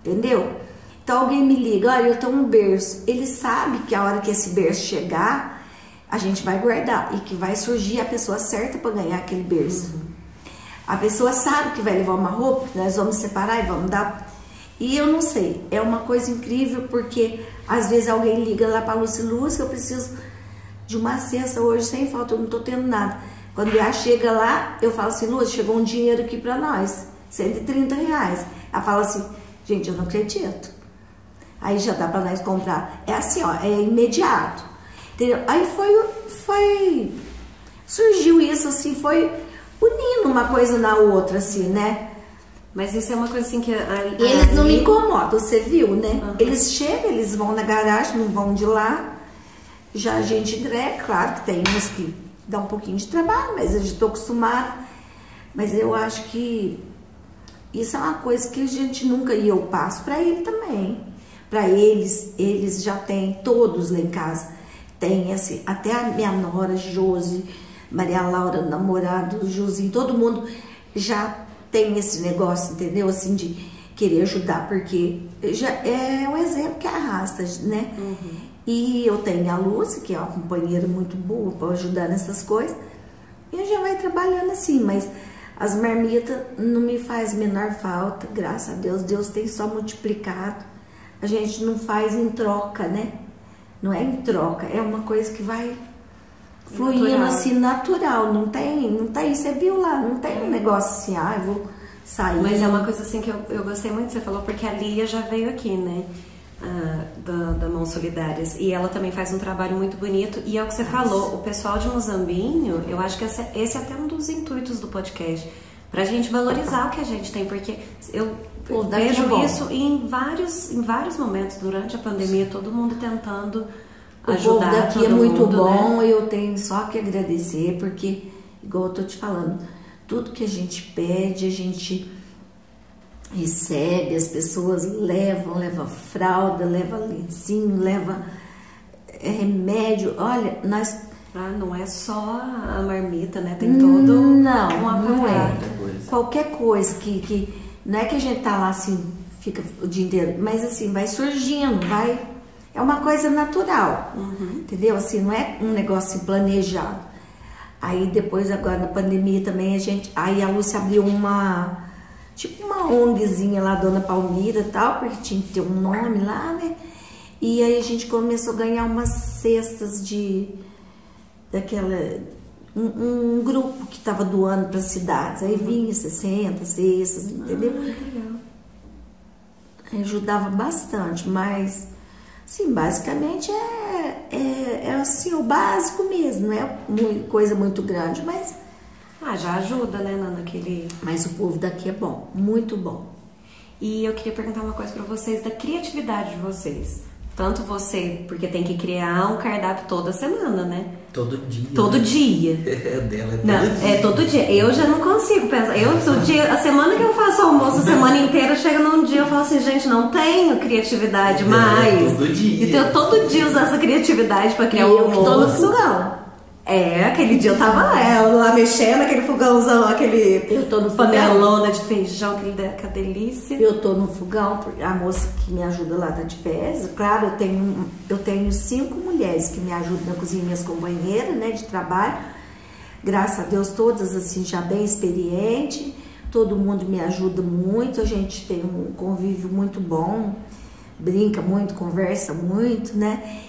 entendeu? Então alguém me liga, olha, eu tenho um berço, ele sabe que a hora que esse berço chegar, a gente vai guardar e que vai surgir a pessoa certa para ganhar aquele berço. A pessoa sabe que vai levar uma roupa, nós vamos separar e vamos dar. E eu não sei, é uma coisa incrível, porque às vezes alguém liga lá para a Lúcia, eu preciso de uma cesta hoje sem falta, eu não estou tendo nada. Quando ela chega lá, eu falo assim, Lúcia, chegou um dinheiro aqui para nós, R$130. Ela fala assim, gente, eu não acredito. Aí já dá para nós comprar. É assim, ó, é imediato. Entendeu? Aí surgiu isso assim, foi unindo uma coisa na outra, assim, né? Mas isso é uma coisa assim que... Eles não me incomodam, você viu, né? Eles chegam, eles vão na garagem, não vão de lá. Já a gente entrega, claro que tem uns que dá um pouquinho de trabalho, mas eu já estou acostumada. Mas eu acho que isso é uma coisa que a gente nunca... E eu passo para ele também. Para eles já tem, todos lá em casa, tem assim, até a minha nora, Josi, Maria Laura, namorado, Josinho, todo mundo já tem esse negócio, entendeu? Assim, de querer ajudar, porque já é um exemplo que arrasta, né? E eu tenho a Lúcia, que é uma companheira muito boa para ajudar nessas coisas, e já vai trabalhando assim, mas As marmitas não me faz menor falta, graças a Deus. Deus tem só multiplicado. A gente não faz em troca, né? Não é em troca, é uma coisa que vai fluindo natural. Assim, natural. Não tem, você viu lá, não tem um negócio assim, eu vou sair. Mas é uma coisa assim que eu gostei muito que você falou, porque a Lia já veio aqui, né? Da Mãos Solidárias, e ela também faz um trabalho muito bonito, e é o que você falou, o pessoal de Muzambinho, eu acho que esse é até um dos intuitos do podcast, pra gente valorizar o que a gente tem, porque eu vejo isso em vários momentos durante a pandemia, todo mundo tentando ajudar. O povo daqui é muito bom, né? Eu tenho só que agradecer, porque, igual eu tô te falando, tudo que a gente pede, a gente recebe, as pessoas levam fralda, levam lencinho, levam remédio. Olha, nós... não é só a marmita, né? Tem todo um aparato. Não é. Qualquer coisa que... Não é que a gente tá lá assim, fica o dia inteiro, mas assim, vai surgindo, é uma coisa natural, entendeu? Assim, não é um negócio assim, planejado. Aí depois, agora na pandemia também, aí a Lúcia abriu uma ONGzinha lá, Dona Palmira e tal, porque tinha que ter um nome lá, né? E aí a gente começou a ganhar umas cestas um grupo que estava doando para as cidades. Aí vinha 60 cestas, entendeu? Ajudava bastante, mas assim, basicamente é assim, o básico mesmo, não é coisa muito grande, mas... já ajuda, né, naquele... Mas o povo daqui é bom, muito bom. E eu queria perguntar uma coisa pra vocês, da criatividade de vocês. Tanto você, porque tem que criar um cardápio toda semana, né? Todo dia. Todo dia. É dela, é todo não, dia. É todo dia. Eu já não consigo pensar. A semana que eu faço almoço, a semana inteira, chega num dia eu falo assim, gente, não tenho criatividade mais. Todo dia. Então eu todo dia usar essa criatividade pra criar o almoço. Eu tô no fogão. Aquele dia eu tava lá mexendo, aquele fogãozão, eu tô no panelona de feijão, que delícia. Eu tô no fogão, a moça que me ajuda lá tá de férias. Claro, eu tenho 5 mulheres que me ajudam na cozinha, minhas companheiras, né, de trabalho. Graças a Deus, todas assim, já bem experiente. Todo mundo me ajuda muito, a gente tem um convívio muito bom, brinca muito, conversa muito, né?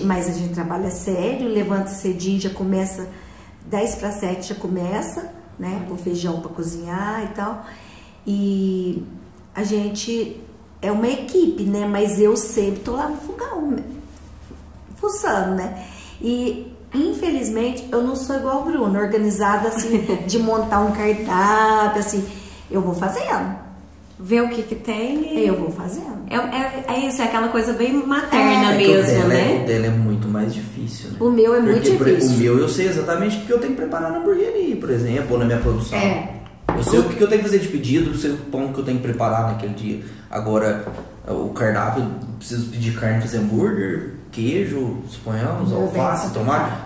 Mas a gente trabalha sério, levanta cedinho, já começa 10 para 7, já começa, né? O feijão para cozinhar e tal. E a gente é uma equipe, né? Mas eu sempre tô lá no fogão, fuçando, né? E infelizmente eu não sou igual o Bruno, organizada assim, de montar um cardápio, assim, eu vou fazendo. Ver o que tem e... Eu vou fazendo. É isso, é aquela coisa bem materna mesmo, né? O dela é muito mais difícil, né? O meu é muito difícil. O meu eu sei exatamente o que eu tenho que preparar na hamburgueria, por exemplo, ou na minha produção. Eu sei o que eu tenho que fazer de pedido, eu sei o pão que eu tenho que preparar naquele dia. Agora, o cardápio, eu preciso pedir carne, fazer hambúrguer, queijo, suponhamos, alface, tomate.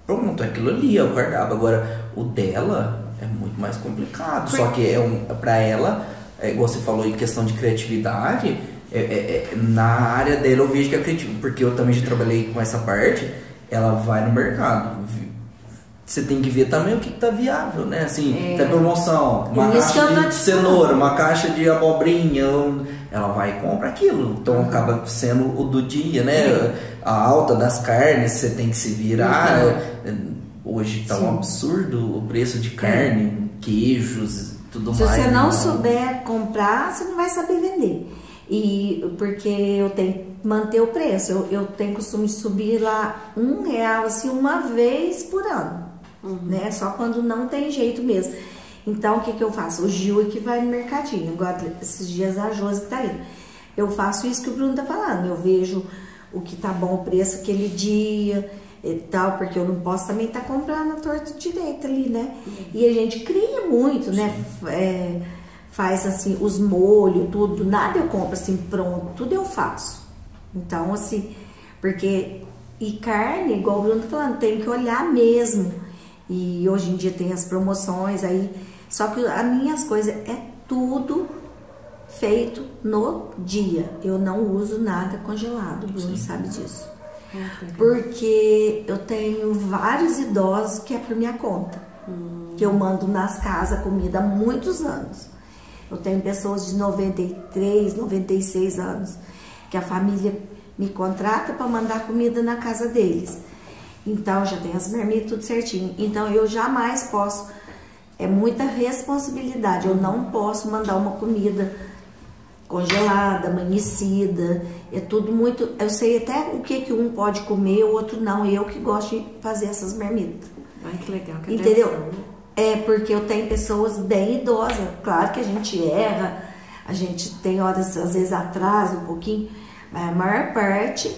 Pronto, aquilo ali é o cardápio. Agora, o dela... é muito mais complicado, só que pra ela, igual você falou em questão de criatividade, na área dela eu vejo que é criativo, porque eu também já trabalhei com essa parte, ela vai no mercado, você tem que ver também o que tá viável, né? Assim, tem promoção, uma caixa de cenoura, uma caixa de abobrinha, ela vai e compra aquilo, então acaba sendo o do dia, né? A alta das carnes, você tem que se virar. Hoje tá um absurdo o preço de carne, queijos, tudo mais. Se você não souber comprar, você não vai saber vender. Porque eu tenho que manter o preço. Eu tenho costume de subir lá R$1 assim, uma vez por ano. Né? Só quando não tem jeito mesmo. Então o que eu faço? O Gil é que vai no mercadinho. Agora esses dias a Josi que tá indo. Eu faço isso que o Bruno tá falando. Eu vejo o que tá bom o preço aquele dia e tal, porque eu não posso também estar comprando a torta direita ali, né? E a gente cria muito, né? Faz assim os molhos, tudo, nada eu compro assim pronto, tudo eu faço. Então assim, porque carne, igual o Bruno tá falando, tem que olhar mesmo. E hoje em dia tem as promoções aí, só que as minhas coisas é tudo feito no dia. Eu não uso nada congelado, o Bruno sabe disso. Porque eu tenho vários idosos que é por minha conta. que eu mando nas casas comida há muitos anos. Eu tenho pessoas de 93, 96 anos, que a família me contrata para mandar comida na casa deles. Então, já tem as marmitas tudo certinho. Então, eu jamais posso, é muita responsabilidade, eu não posso mandar uma comida congelada, amanhecida, é tudo muito, eu sei até o que um pode comer, o outro não, eu que gosto de fazer essas marmitas. Ai, que legal, que entendeu? atenção. É porque eu tenho pessoas bem idosas, claro que a gente erra, a gente tem horas, às vezes atrasa um pouquinho, mas a maior parte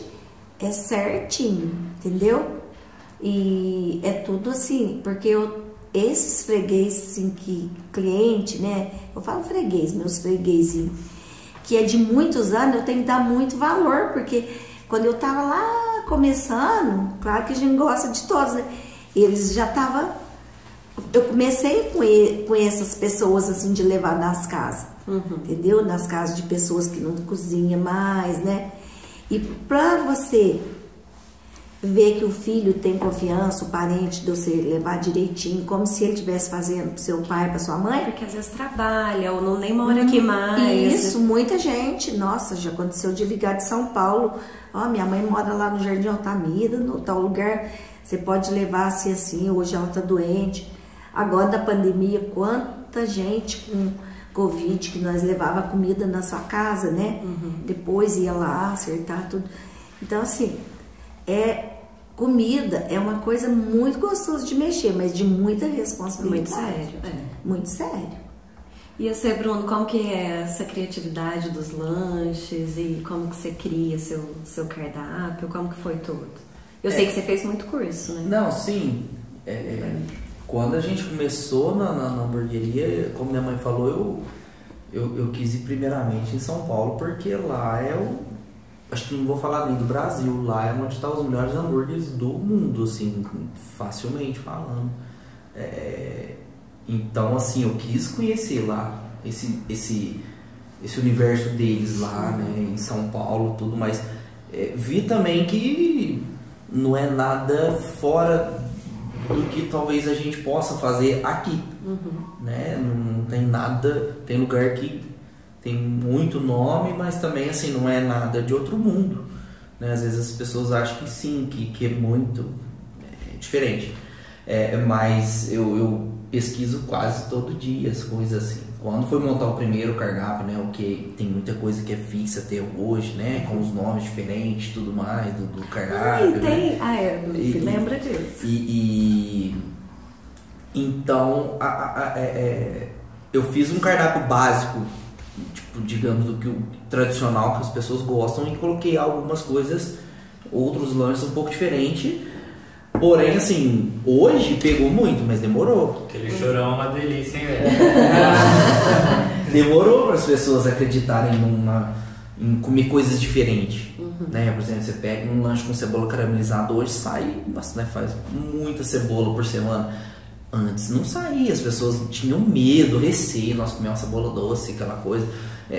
é certinho, entendeu? E é tudo assim, porque esses fregueses, assim, que cliente, né? Eu falo freguês, meus freguesinhos, que é de muitos anos, eu tenho que dar muito valor, porque quando eu tava lá começando, claro que a gente gosta de todos, né? Eles já estavam... Eu comecei com essas pessoas, assim, de levar nas casas, entendeu? Nas casas de pessoas que não cozinham mais, né? E pra você ver que o filho tem confiança, o parente de você levar direitinho, como se ele estivesse fazendo pro seu pai, pra sua mãe. Porque às vezes trabalha ou não nem mora aqui mais. Isso, muita gente. Nossa, já aconteceu de ligar de São Paulo. Ó, minha mãe mora lá no Jardim Altamira, no tal lugar. Você pode levar assim, hoje ela tá doente. Agora da pandemia, quanta gente com Covid que nós levava comida na sua casa, né? Depois ia lá acertar tudo. Então, assim, comida é uma coisa muito gostosa de mexer, mas de muita responsabilidade. Muito sério, Muito sério. E você, Bruno, como que é essa criatividade dos lanches e como que você cria seu cardápio? Como que foi tudo? Eu sei que você fez muito curso, né? Não, sim. Quando a gente começou na hamburgueria, como minha mãe falou, eu quis ir primeiramente em São Paulo, porque lá acho que não vou falar nem do Brasil, lá é onde estão os melhores hambúrgueres do mundo, assim, facilmente falando. Então, assim, eu quis conhecer lá esse universo deles lá, né, em São Paulo, tudo mais. Vi também que não é nada fora do que talvez a gente possa fazer aqui, né? Não tem nada, tem lugar que tem muito nome, mas também assim não é nada de outro mundo, né? Às vezes as pessoas acham que sim, que é muito diferente, mas eu pesquiso quase todo dia as coisas assim. Quando foi montar o primeiro cardápio, né, o que tem muita coisa que é fixa até hoje, né, com os nomes diferentes e tudo mais do cardápio. Lembra disso. Então, eu fiz um cardápio básico, tipo, digamos, do que o tradicional que as pessoas gostam, e coloquei algumas coisas, outros lanches um pouco diferentes. Porém, assim, hoje pegou muito, mas demorou. Aquele chorão é uma delícia, hein, velho? Demorou para as pessoas acreditarem em comer coisas diferentes. Né? Por exemplo, você pega um lanche com cebola caramelizada, hoje sai, nossa, né, faz muita cebola por semana. Antes não saía, as pessoas tinham medo, receio, nós comíamos uma cebola doce, aquela coisa.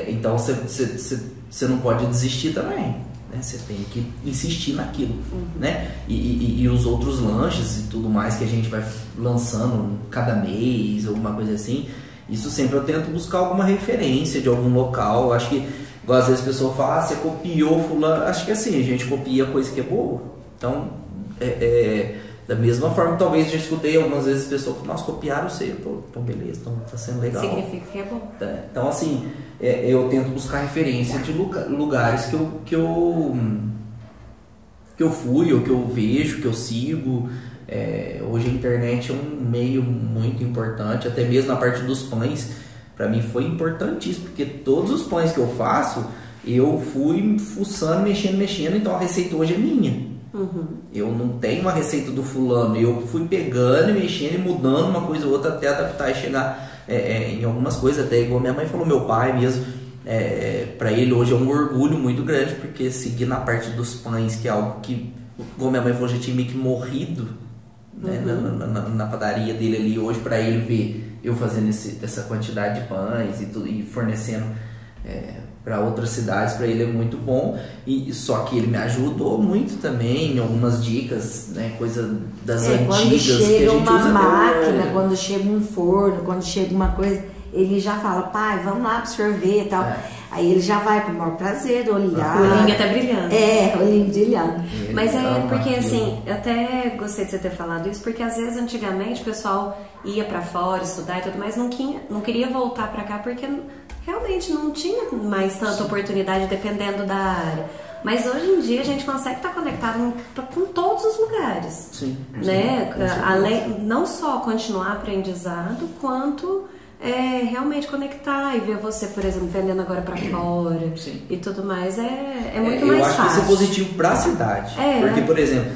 Então você não pode desistir também. Você tem que insistir naquilo, né? E os outros lanches e tudo mais que a gente vai lançando cada mês, alguma coisa assim, isso sempre eu tento buscar alguma referência de algum local. Acho que, igual às vezes a pessoa fala, você copiou fulano. Acho que assim, a gente copia coisa que é boa. Então, da mesma forma, talvez eu já escutei algumas vezes pessoas falam, nossa, copiaram você, então beleza, então tá sendo legal. Significa que é bom. Então, assim, eu tento buscar referência de lugares que eu fui, ou que eu vejo, que eu sigo. Hoje a internet é um meio muito importante, até mesmo na parte dos pães, para mim foi importantíssimo, porque todos os pães que eu faço, eu fui fuçando, mexendo, então a receita hoje é minha. Eu não tenho uma receita do fulano, eu fui pegando e mexendo e mudando uma coisa ou outra até adaptar e chegar em algumas coisas, até igual minha mãe falou, meu pai mesmo, para ele hoje é um orgulho muito grande, porque seguir na parte dos pães, que é algo que, como minha mãe falou, já tinha meio que morrido, né, na padaria dele ali, hoje para ele ver eu fazendo essa quantidade de pães e tudo, e fornecendo para outras cidades, para ele é muito bom, e só que ele me ajudou muito também em algumas dicas, né, coisa das antigas quando chega que a gente uma usa máquina, até. quando chega um forno, quando chega uma coisa, ele já fala, pai, vamos lá pro sorvete e tal. Aí ele já vai com o maior prazer olhar. O olhinho até brilhando. O olhinho brilhando. Mas porque assim, eu até gostei de você ter falado isso, porque às vezes antigamente o pessoal ia pra fora estudar e tudo mais, não queria voltar pra cá porque realmente não tinha mais tanta oportunidade dependendo da área. Mas hoje em dia a gente consegue estar conectado com todos os lugares. Sim. Né? Além, não só continuar aprendizado, quanto realmente conectar e ver você, por exemplo, vendendo agora para fora. Sim. E tudo mais. É muito mais fácil. Eu acho que isso é positivo para a cidade. Porque, por exemplo,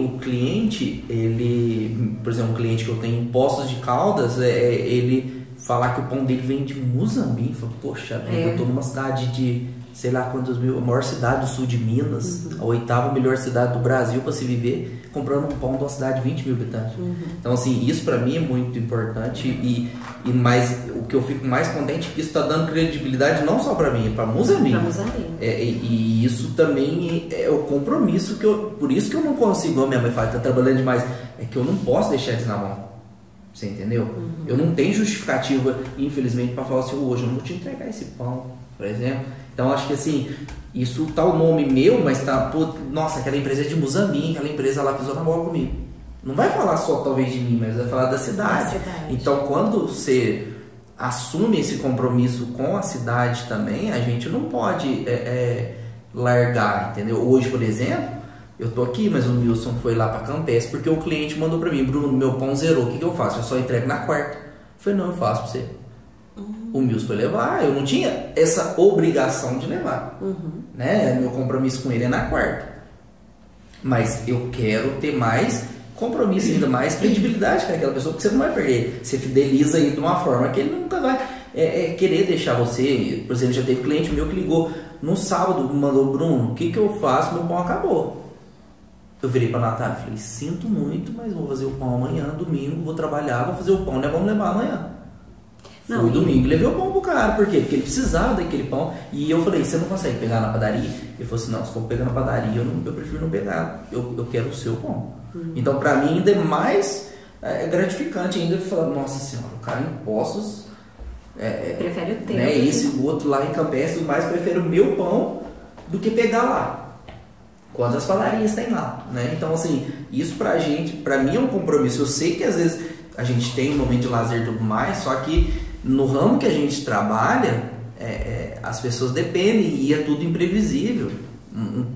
o cliente, ele, por exemplo, um cliente que eu tenho em Poços de Caldas, ele falar que o pão dele vem de Muzambique, fala, poxa, eu tô numa cidade de sei lá quantos mil, a maior cidade do sul de Minas, a 8ª melhor cidade do Brasil para se viver, comprando um pão de uma cidade de 20 mil habitantes. Então, assim, isso para mim é muito importante e mais, o que eu fico mais contente é que isso está dando credibilidade não só para mim, é para Muzambique. E isso também é o compromisso por isso que eu não consigo, minha mãe fala, tá trabalhando demais, é que eu não posso deixar eles na mão. Você entendeu? Eu não tenho justificativa, infelizmente, para falar assim, hoje eu não vou te entregar esse pão, por exemplo. Então, acho que assim, isso tá o nome meu, mas tá, pô, nossa, aquela empresa é de Muzambique, aquela empresa lá pisou na bola comigo. Não vai falar só talvez de mim, mas vai falar da cidade. Então, quando você assume esse compromisso com a cidade também, a gente não pode largar, entendeu? Hoje, por exemplo, eu tô aqui, mas o Nilson foi lá para Campestre porque o cliente mandou para mim, Bruno, meu pão zerou, o que eu faço? Eu só entrego na quarta. Eu falei, não, eu faço para você. O Nilson foi levar, eu não tinha essa obrigação de levar, né? Meu compromisso com ele é na quarta. Mas eu quero ter mais compromisso, ainda mais credibilidade com aquela pessoa, porque você não vai perder. Você fideliza ele de uma forma que ele nunca vai querer deixar você. Por exemplo, já teve cliente meu que ligou no sábado, me mandou, Bruno, o que eu faço? Meu pão acabou. Eu virei pra Natália e falei, sinto muito, mas vou fazer o pão amanhã, domingo, vou trabalhar, vou fazer o pão, né? Vamos levar amanhã. Não, fui domingo e levei o pão pro cara, por quê? Porque ele precisava daquele pão. E eu falei, você não consegue pegar na padaria? Ele falou assim, não, se for pegar na padaria, eu prefiro não pegar, eu quero o seu pão. Então, pra mim, ainda é mais gratificante ainda falar, nossa senhora, o cara em Poços prefere o teu. Né, esse o outro lá em Campestre, mais prefere o meu pão do que pegar lá. Quantas padarias tem lá, né? Então, assim, isso pra gente, pra mim é um compromisso. Eu sei que às vezes a gente tem um momento de lazer e tudo mais, só que no ramo que a gente trabalha, as pessoas dependem e é tudo imprevisível.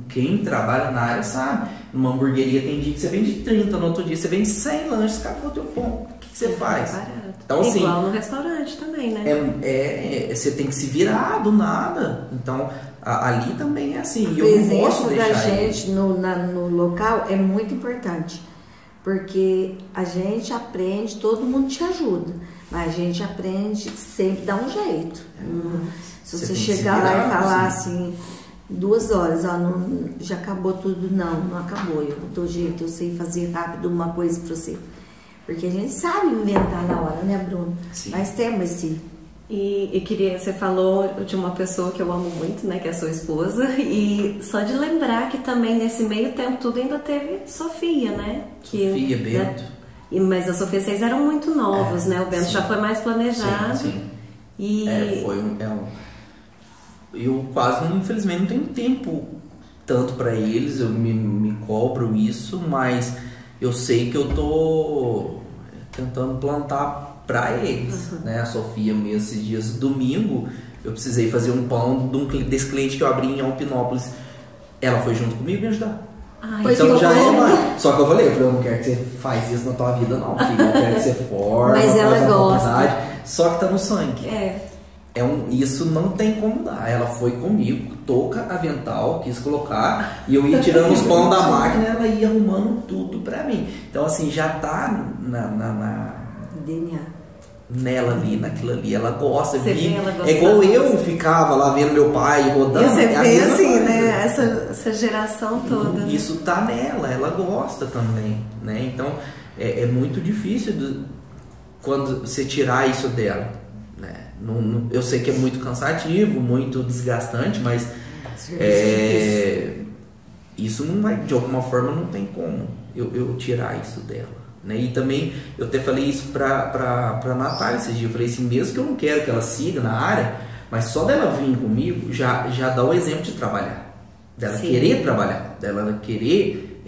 Quem trabalha na área sabe. Numa hamburgueria tem dia que você vende 30, no outro dia você vende 100 lanches, acabou o teu pão. O que você faz? Então, assim, igual no restaurante também, né? Você tem que se virar do nada. Então, ali também é assim. O presença da gente no local é muito importante. Porque a gente aprende, todo mundo te ajuda. Mas a gente aprende sempre dar um jeito. Se você chegar lá e falar assim, 2 horas, já acabou tudo, não acabou. Eu dou jeito, eu sei fazer rápido uma coisa pra você. Porque a gente sabe inventar na hora, né, Bruno? Sim. Nós temos esse... você falou de uma pessoa que eu amo muito, né, que é a sua esposa, e só de lembrar que também nesse meio tempo tudo ainda teve Sofia, né? Sofia, Bento. Mas a Sofia, vocês eram muito novos, né? O Bento já foi mais planejado. Sim. E... Eu quase, infelizmente, não tenho tempo tanto para eles, eu me cobro isso, mas eu sei que eu tô tentando plantar para eles, né? A Sofia, mesmo esses dias, domingo, eu precisei fazer um pão desse cliente que eu abri em Alpinópolis. Ela foi junto comigo me ajudar. Então já só que eu falei, eu não quero que você faça isso na tua vida não, filho. Eu quero que você forme, mas ela gosta. Só que tá no sangue. Isso não tem como dar. Ela foi comigo, touca, avental, quis colocar, e eu ia tirando os pão da máquina e ela ia arrumando tudo pra mim. Então assim, já tá na DNA. Nela ali, naquilo ali, ela gosta de vir. É igual eu ficava lá vendo meu pai rodando. E você vê assim, né? Essa geração toda. Isso tá nela, ela gosta também, né? Então é muito difícil quando você tirar isso dela, né? Eu sei que é muito cansativo, muito desgastante, mas isso não vai, de alguma forma, não tem como eu tirar isso dela. Né? E também eu até falei isso pra Natália esses dias. Eu falei assim, mesmo que eu não quero que ela siga na área, mas só dela vir comigo já dá o exemplo de trabalhar, dela querer trabalhar, dela querer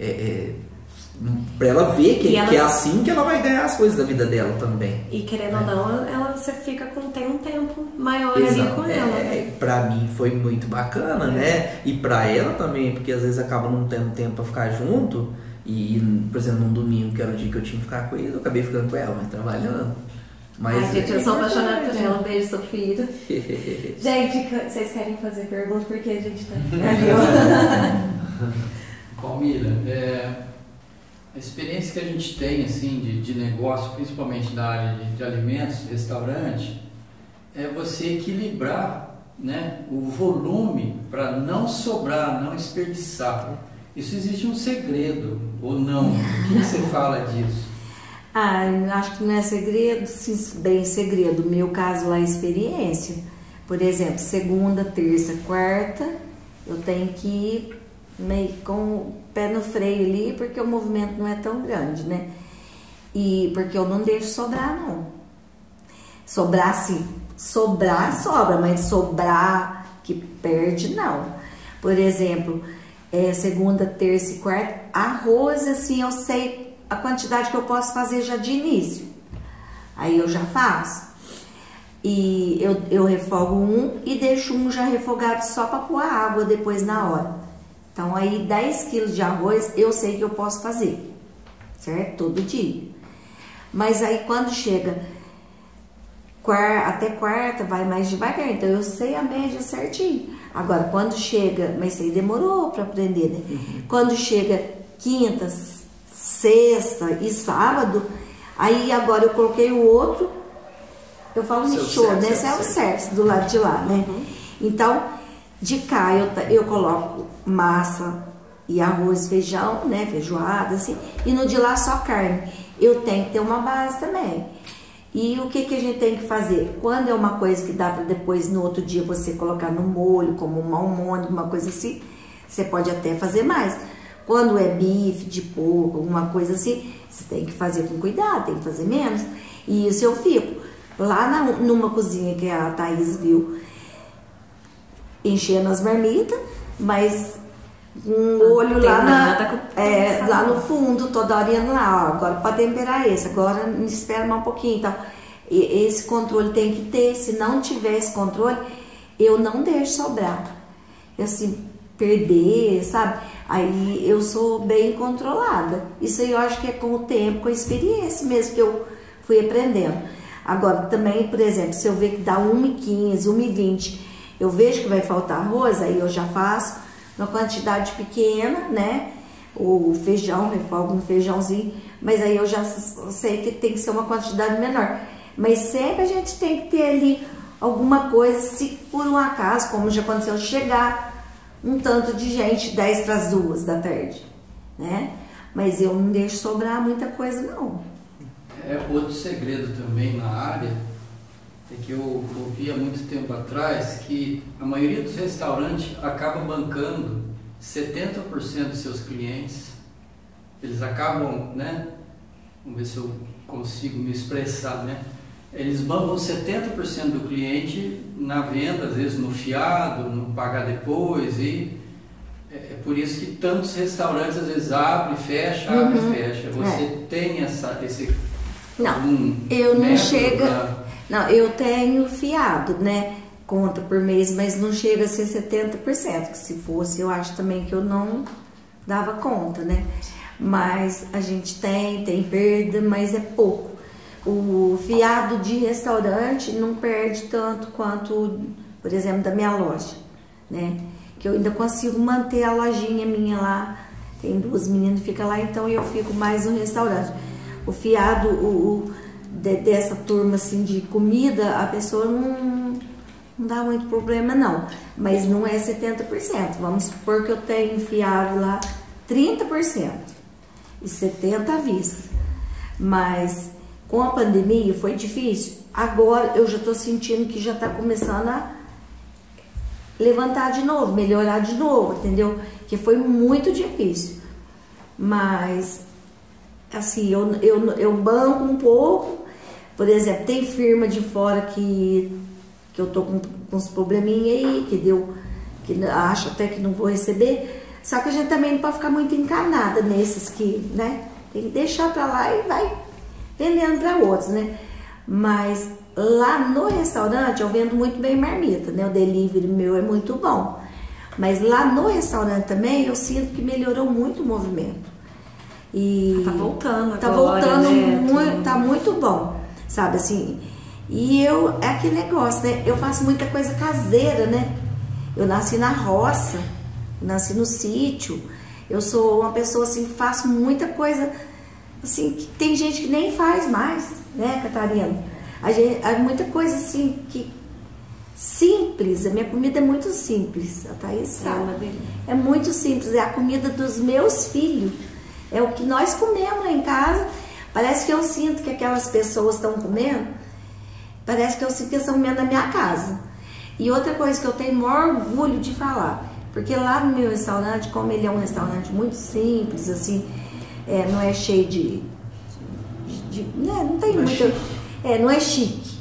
pra ela ver que é assim que ela vai ganhar as coisas da vida dela também. E querendo ou não, você fica tem um tempo maior ali com ela. Pra mim foi muito bacana, né? E pra ela também, porque às vezes acaba não tendo tempo pra ficar junto. E, por exemplo, num domingo, que era o dia que eu tinha que ficar com ele, eu acabei ficando com ela, mas trabalhando. Mas, gente, eu sou apaixonada por ela. Um beijo, Sofia. Gente, vocês querem fazer pergunta? Porque a gente tá ali. Palmira, a experiência que a gente tem assim, de negócio, principalmente da área de alimentos, restaurante, é você equilibrar, né, o volume para não sobrar, não desperdiçar. Isso existe um segredo, ou não? O que você fala disso? Acho que não é segredo, sim, bem segredo. No meu caso lá é experiência. Por exemplo, segunda, terça, quarta, eu tenho que ir meio com o pé no freio ali, porque o movimento não é tão grande, né? E porque eu não deixo sobrar, não. Sobrar, sim. Sobra, mas sobrar que perde, não. Por exemplo, segunda, terça e quarta, arroz, assim, eu sei a quantidade que eu posso fazer já de início. Aí eu já faço. E eu refogo um e deixo um já refogado só para pôr a água depois na hora. Então aí 10 quilos de arroz eu sei que eu posso fazer, certo? Todo dia. Mas aí quando chega até quarta vai mais devagar, então eu sei a média certinho. Agora, quando chega, mas isso aí demorou para aprender, né? Uhum. Quando chega quinta, sexta e sábado, aí agora eu coloquei o outro, eu falo mixô, né? Self-service do lado de lá, né? Uhum. Então, de cá eu coloco massa e arroz, feijão, né? Feijoada, assim, e no de lá só carne. Eu tenho que ter uma base também. E o que a gente tem que fazer? Quando é uma coisa que dá para depois, no outro dia, você colocar no molho, como um almôndega, uma coisa assim, você pode até fazer mais. Quando é bife de porco, alguma coisa assim, você tem que fazer com cuidado, tem que fazer menos. E isso eu fico lá numa cozinha que a Thaís viu, enchendo as marmitas, mas um olho lá no fundo, toda hora indo lá, ó, agora para temperar esse, agora me espera mais um pouquinho, então, esse controle tem que ter. Se não tiver esse controle, eu não deixo sobrar, assim, perder, sabe? Aí eu sou bem controlada. Isso aí eu acho que é com o tempo, com a experiência mesmo que eu fui aprendendo. Agora também, por exemplo, se eu ver que dá 1,15, 1,20, eu vejo que vai faltar arroz, aí eu já faço uma quantidade pequena, né? O feijão, refogo um feijãozinho, mas aí eu já sei que tem que ser uma quantidade menor. Mas sempre a gente tem que ter ali alguma coisa, se por um acaso, como já aconteceu, chegar um tanto de gente 10 para as 2 da tarde, né? Mas eu não deixo sobrar muita coisa, não. Outro segredo também na área é que eu ouvi há muito tempo atrás que a maioria dos restaurantes acaba bancando 70% dos seus clientes. Eles acabam, né? Vamos ver se eu consigo me expressar, né? Eles bancam 70% do cliente na venda, às vezes no fiado, no pagar depois, e é por isso que tantos restaurantes às vezes abrem, fecha, abre e fecha. Você tem esse... Não, eu não chega... Não, eu tenho fiado, né? Conta por mês, mas não chega a ser 70%, que se fosse eu acho também que eu não dava conta, né? Mas a gente tem perda, mas é pouco. O fiado de restaurante não perde tanto quanto, por exemplo, da minha loja, né? Que eu ainda consigo manter a lojinha minha lá, tem 2 meninas que ficam lá, então eu fico mais no restaurante. O fiado, dessa turma assim de comida, a pessoa não dá muito problema não, mas não é 70%. Vamos supor que eu tenho fiado lá 30% e 70% à vista. Mas com a pandemia foi difícil, agora eu já tô sentindo que já tá começando a levantar de novo, melhorar de novo, entendeu? Que foi muito difícil. Mas, assim, eu banco um pouco. Por exemplo, tem firma de fora que eu tô com uns probleminha aí, que acho até que não vou receber. Só que a gente também não pode ficar muito encanada nesses que, né? Tem que deixar pra lá e vai vendendo pra outros, né? Mas lá no restaurante eu vendo muito bem marmita, né? O delivery meu é muito bom. Mas lá no restaurante também eu sinto que melhorou muito o movimento. E tá voltando tá agora, voltando né? muito, tá muito bom, sabe assim? E é aquele negócio, né? Eu faço muita coisa caseira, né? Eu nasci na roça, nasci no sítio. Eu sou uma pessoa assim que faço muita coisa assim que tem gente que nem faz mais, né, Catarina? Há muita coisa assim que simples. A minha comida é muito simples, a Thaís sabe. É muito simples, é a comida dos meus filhos. É o que nós comemos lá em casa. Parece que eu sinto que aquelas pessoas estão comendo. Parece que eu sinto que eles estão comendo na minha casa. E outra coisa que eu tenho o maior orgulho de falar, porque lá no meu restaurante, como ele é um restaurante muito simples, assim, não é cheio de né, não tem muito, não é chique.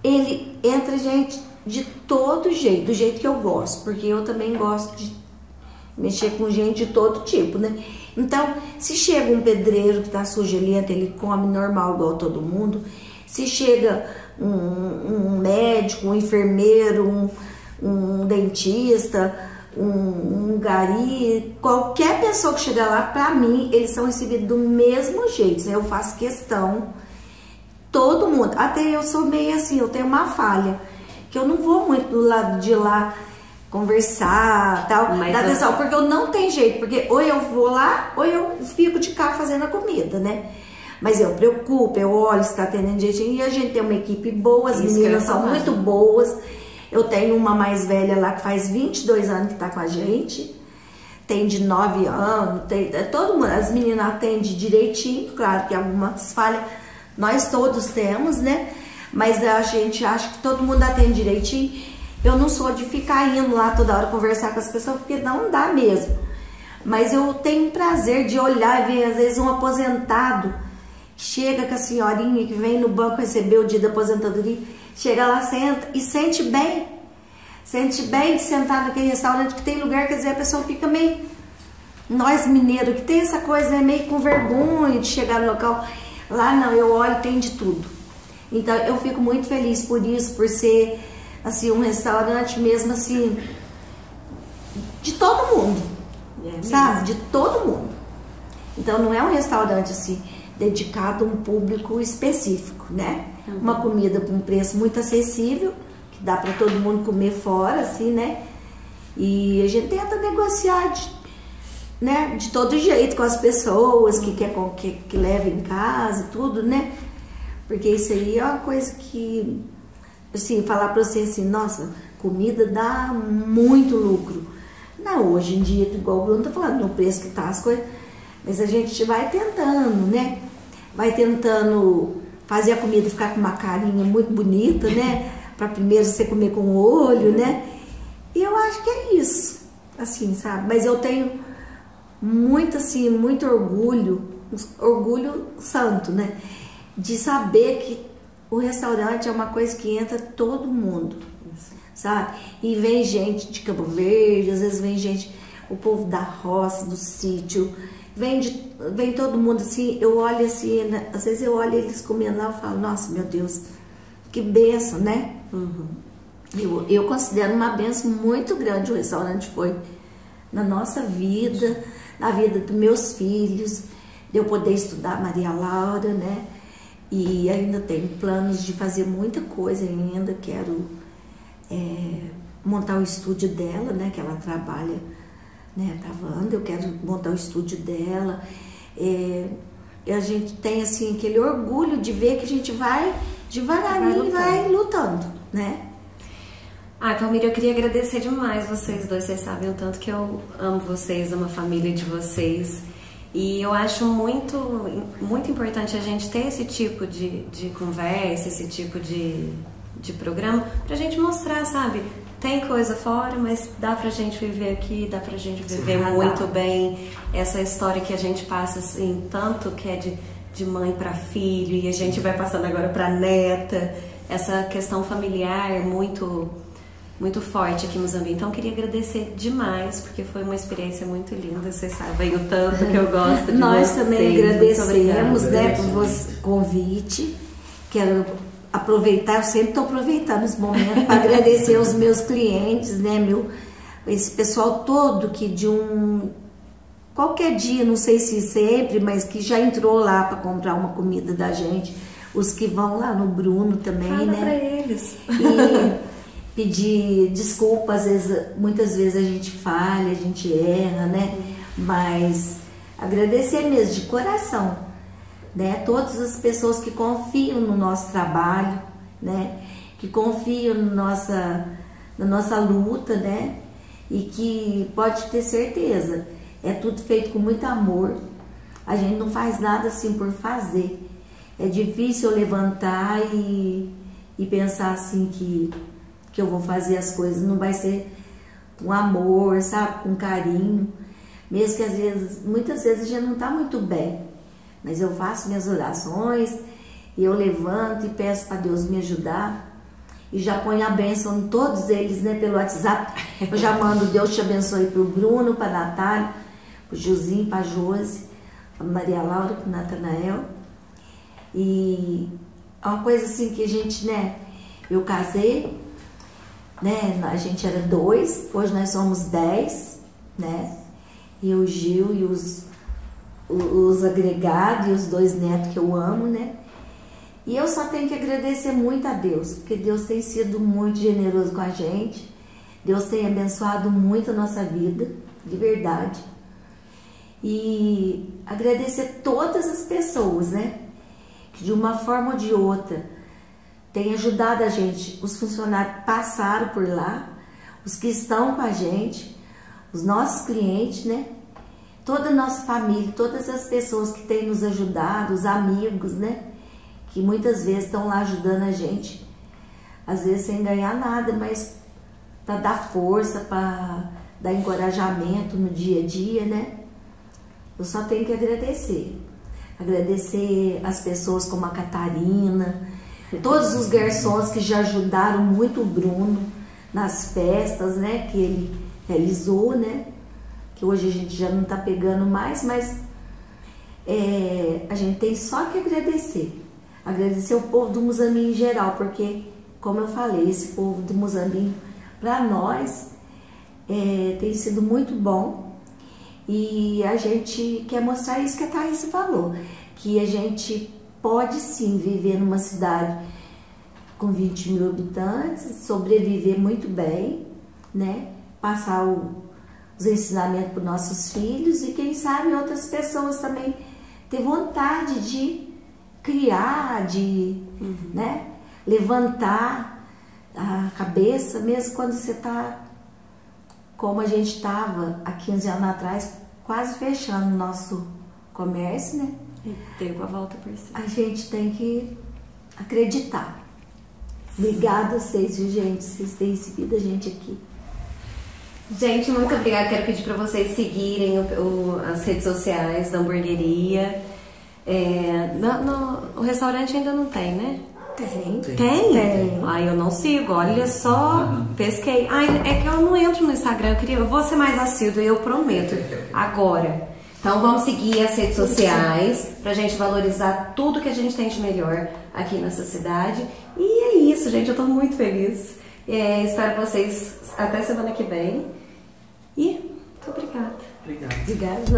Ele entra gente de todo jeito, do jeito que eu gosto, porque eu também gosto de mexer com gente de todo tipo, né? Então, se chega um pedreiro que tá sujelento, ele come normal igual todo mundo. Se chega um médico, um enfermeiro, um dentista, um gari, qualquer pessoa que chegar lá, pra mim, eles são recebidos do mesmo jeito. Eu faço questão, todo mundo, até eu sou meio assim, eu tenho uma falha, que eu não vou muito do lado de lá conversar, tal, dar atenção, porque eu não tenho jeito, porque ou eu vou lá, ou eu fico de cá fazendo a comida, né? Mas eu preocupo, eu olho se tá atendendo jeitinho, e a gente tem uma equipe boa, as meninas são muito boas. Eu tenho uma mais velha lá que faz 22 anos que tá com a gente, tem de 9 anos, todo mundo, as meninas atendem direitinho, claro que algumas falhas nós todos temos, né? Mas a gente acha que todo mundo atende direitinho. Eu não sou de ficar indo lá toda hora conversar com as pessoas, porque não dá mesmo. Mas eu tenho prazer de olhar e ver, às vezes, um aposentado que chega com a senhorinha que vem no banco receber o dia da aposentadoria, chega lá, senta e sente bem de sentar naquele restaurante, que tem lugar que às vezes a pessoa fica meio, nós mineiros, que tem essa coisa, né, meio com vergonha de chegar no local. Lá não, eu olho, tem de tudo. Então eu fico muito feliz por isso, por ser assim um restaurante mesmo assim de todo mundo, sabe? De todo mundo. Então não é um restaurante assim dedicado a um público específico, né? Uma comida com preço muito acessível, que dá para todo mundo comer fora, assim, né? E a gente tenta negociar de todo jeito com as pessoas que levam em casa e tudo, né? Porque isso aí é uma coisa que, assim, falar pra você assim, nossa, comida dá muito lucro. Não, hoje em dia, igual o Bruno tá falando, no preço que tá as coisas, mas a gente vai tentando, né? Vai tentando fazer a comida ficar com uma carinha muito bonita, né? Pra primeiro você comer com o olho, né? E eu acho que é isso, assim, sabe? Mas eu tenho muito, assim, muito orgulho santo, né? De saber que o restaurante é uma coisa que entra todo mundo, sabe? E vem gente de Cabo Verde, às vezes vem gente, o povo da roça, do sítio, vem todo mundo assim, eu olho assim, né? Às vezes eu olho eles comendo lá e falo, nossa, meu Deus, que bênção, né? Eu considero uma bênção muito grande o restaurante foi na nossa vida, na vida dos meus filhos, de eu poder estudar Maria Laura, né? E ainda tenho planos de fazer muita coisa ainda, quero montar o estúdio dela, né? Que ela trabalha, né? Travando, eu quero montar o estúdio dela. E a gente tem, assim, aquele orgulho de ver que a gente vai devagarinho e vai lutando, né? Palmira, eu queria agradecer demais vocês dois, vocês sabem o tanto que eu amo vocês, amo a família de vocês. E eu acho muito importante a gente ter esse tipo de conversa, esse tipo de programa, pra gente mostrar, sabe? Tem coisa fora, mas dá pra gente viver aqui, dá pra gente viver muito bem. Essa história que a gente passa, assim, tanto que é de mãe pra filho, e a gente vai passando agora pra neta. Essa questão familiar muito forte aqui em Muzambique. Então, eu queria agradecer demais, porque foi uma experiência muito linda. Vocês sabem o tanto que eu gosto de Nós vocês. também agradecemos, né, por você convite. Quero aproveitar, eu sempre estou aproveitando esse momento para agradecer aos meus clientes, né, esse pessoal todo que qualquer dia, não sei se sempre, mas que já entrou lá para comprar uma comida da gente, os que vão lá no Bruno também, Fala né? pra eles. E pedir desculpa, muitas vezes a gente falha, a gente erra, né? Mas agradecer mesmo, de coração, né? Todas as pessoas que confiam no nosso trabalho, né? Que confiam na nossa luta, né? E que pode ter certeza, é tudo feito com muito amor. A gente não faz nada assim por fazer. É difícil eu levantar e pensar assim que eu vou fazer as coisas, não vai ser com amor, sabe? Com carinho. Mesmo que muitas vezes a gente não está muito bem. Mas eu faço minhas orações, e eu levanto e peço para Deus me ajudar. E já ponho a bênção em todos eles, né, pelo WhatsApp. Eu já mando Deus te abençoe para o Bruno, para a Natália, para o Josinho, para a Josi, para a Maria Laura, para o Natanael. E é uma coisa assim que a gente, né, eu casei, né, a gente era 2, hoje nós somos 10, né, e o Gil e os agregados e os 2 netos que eu amo, né. E eu só tenho que agradecer muito a Deus, porque Deus tem sido muito generoso com a gente. Deus tem abençoado muito a nossa vida, de verdade. E agradecer todas as pessoas, né, que de uma forma ou de outra têm ajudado a gente. Os funcionários passaram por lá, os que estão com a gente, os nossos clientes, né, toda a nossa família, todas as pessoas que têm nos ajudado, os amigos, né, que muitas vezes estão lá ajudando a gente, às vezes sem ganhar nada, mas para dar força, para dar encorajamento no dia a dia, né? Eu só tenho que agradecer. Agradecer as pessoas como a Catarina, todos os garçons que já ajudaram muito o Bruno nas festas, né? Que ele realizou, né? Que hoje a gente já não está pegando mais, mas a gente tem só que agradecer. Agradecer o povo do Muzambique em geral, porque, como eu falei, esse povo do Muzambique, para nós, tem sido muito bom. E a gente quer mostrar isso que a Thaís falou, que a gente pode sim viver numa cidade com 20 mil habitantes, sobreviver muito bem, né? Passar os ensinamentos para os nossos filhos e quem sabe outras pessoas também ter vontade de criar, né, levantar a cabeça, mesmo quando você está, como a gente estava há 15 anos atrás, quase fechando o nosso comércio, né? E deu a volta por cima. A gente tem que acreditar. Obrigada a vocês, gente, vocês têm recebido a gente aqui. Gente, muito obrigada. Quero pedir para vocês seguirem as redes sociais da hamburgueria. O restaurante ainda não tem, né? Tem. Tem? Ai, eu não sigo, olha só, pesquei. Ai, é que eu não entro no Instagram, eu vou ser mais assídua, eu prometo, agora. Então vamos seguir as redes sociais pra gente valorizar tudo que a gente tem de melhor aqui nessa cidade. E é isso, gente, eu tô muito feliz. Espero vocês até semana que vem. E muito obrigada. Obrigado. Obrigada.